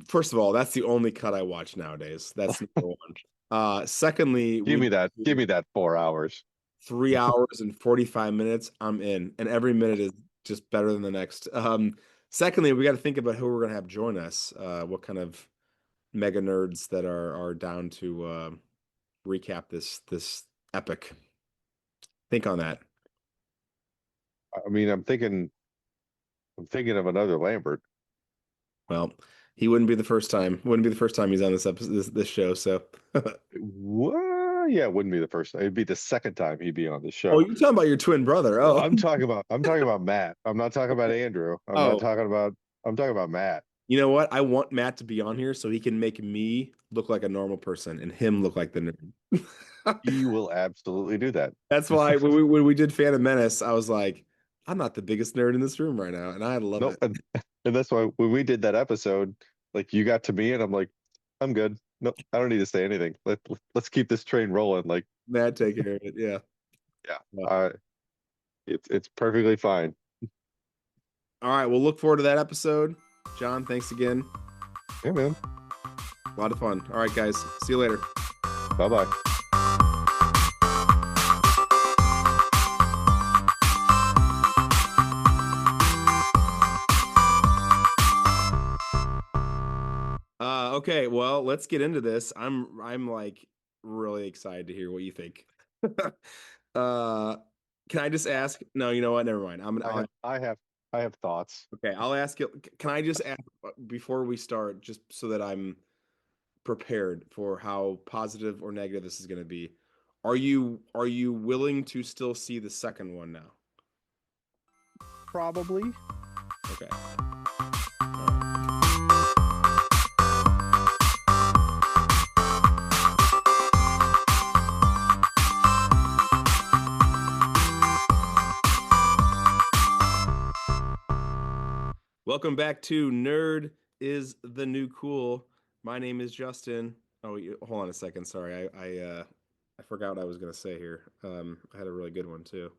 First of all, that's the only cut I watch nowadays. That's number one. Secondly, Give we me that. Give do me that 4 hours. 3 hours and 45 minutes. I'm in, and every minute is just better than the next. Secondly, we got to think about who we're gonna have join us. What kind of mega nerds that are down to recap this epic. Think on that. I mean, I'm thinking of another Lambert. Well, he wouldn't be the first time. Wouldn't be the first time he's on this episode, this show. So, What? Yeah, it wouldn't be the first time. It'd be the second time he'd be on the oh, show. you're talking about your twin brother. Oh, I'm talking about Matt. I'm not talking about Andrew. oh, I'm talking about Matt. you know what? I want Matt to be on here so he can make me look like a normal person and him look like the nerd. He will absolutely do that. That's why when we did Phantom Menace, I was like, I'm not the biggest nerd in this room right now, and I love Nope. it. And that's why when we did that episode, like you got to me and I'm like, I'm good. No, I don't need to say anything. Let's keep this train rolling. Like, Matt, take care of it. Yeah. yeah, Yeah. it's perfectly fine. All right. We'll look forward to that episode. John, thanks again. Yeah, man. A lot of fun. All right, guys. See you later. Bye bye. Okay. Well, let's get into this. I'm like really excited to hear what you think. uh, can I just ask? No, you know what? Never mind. I have I have I have thoughts. Okay. I'll ask you. Can I just ask before we start, just so that I'm prepared for how positive or negative this is going to be? Are you willing to still see the second one now? Probably. Okay. Welcome back to Nerd is the New Cool. My name is Justin. Oh, hold on a second. Sorry, I forgot what I was gonna say here. I had a really good one too.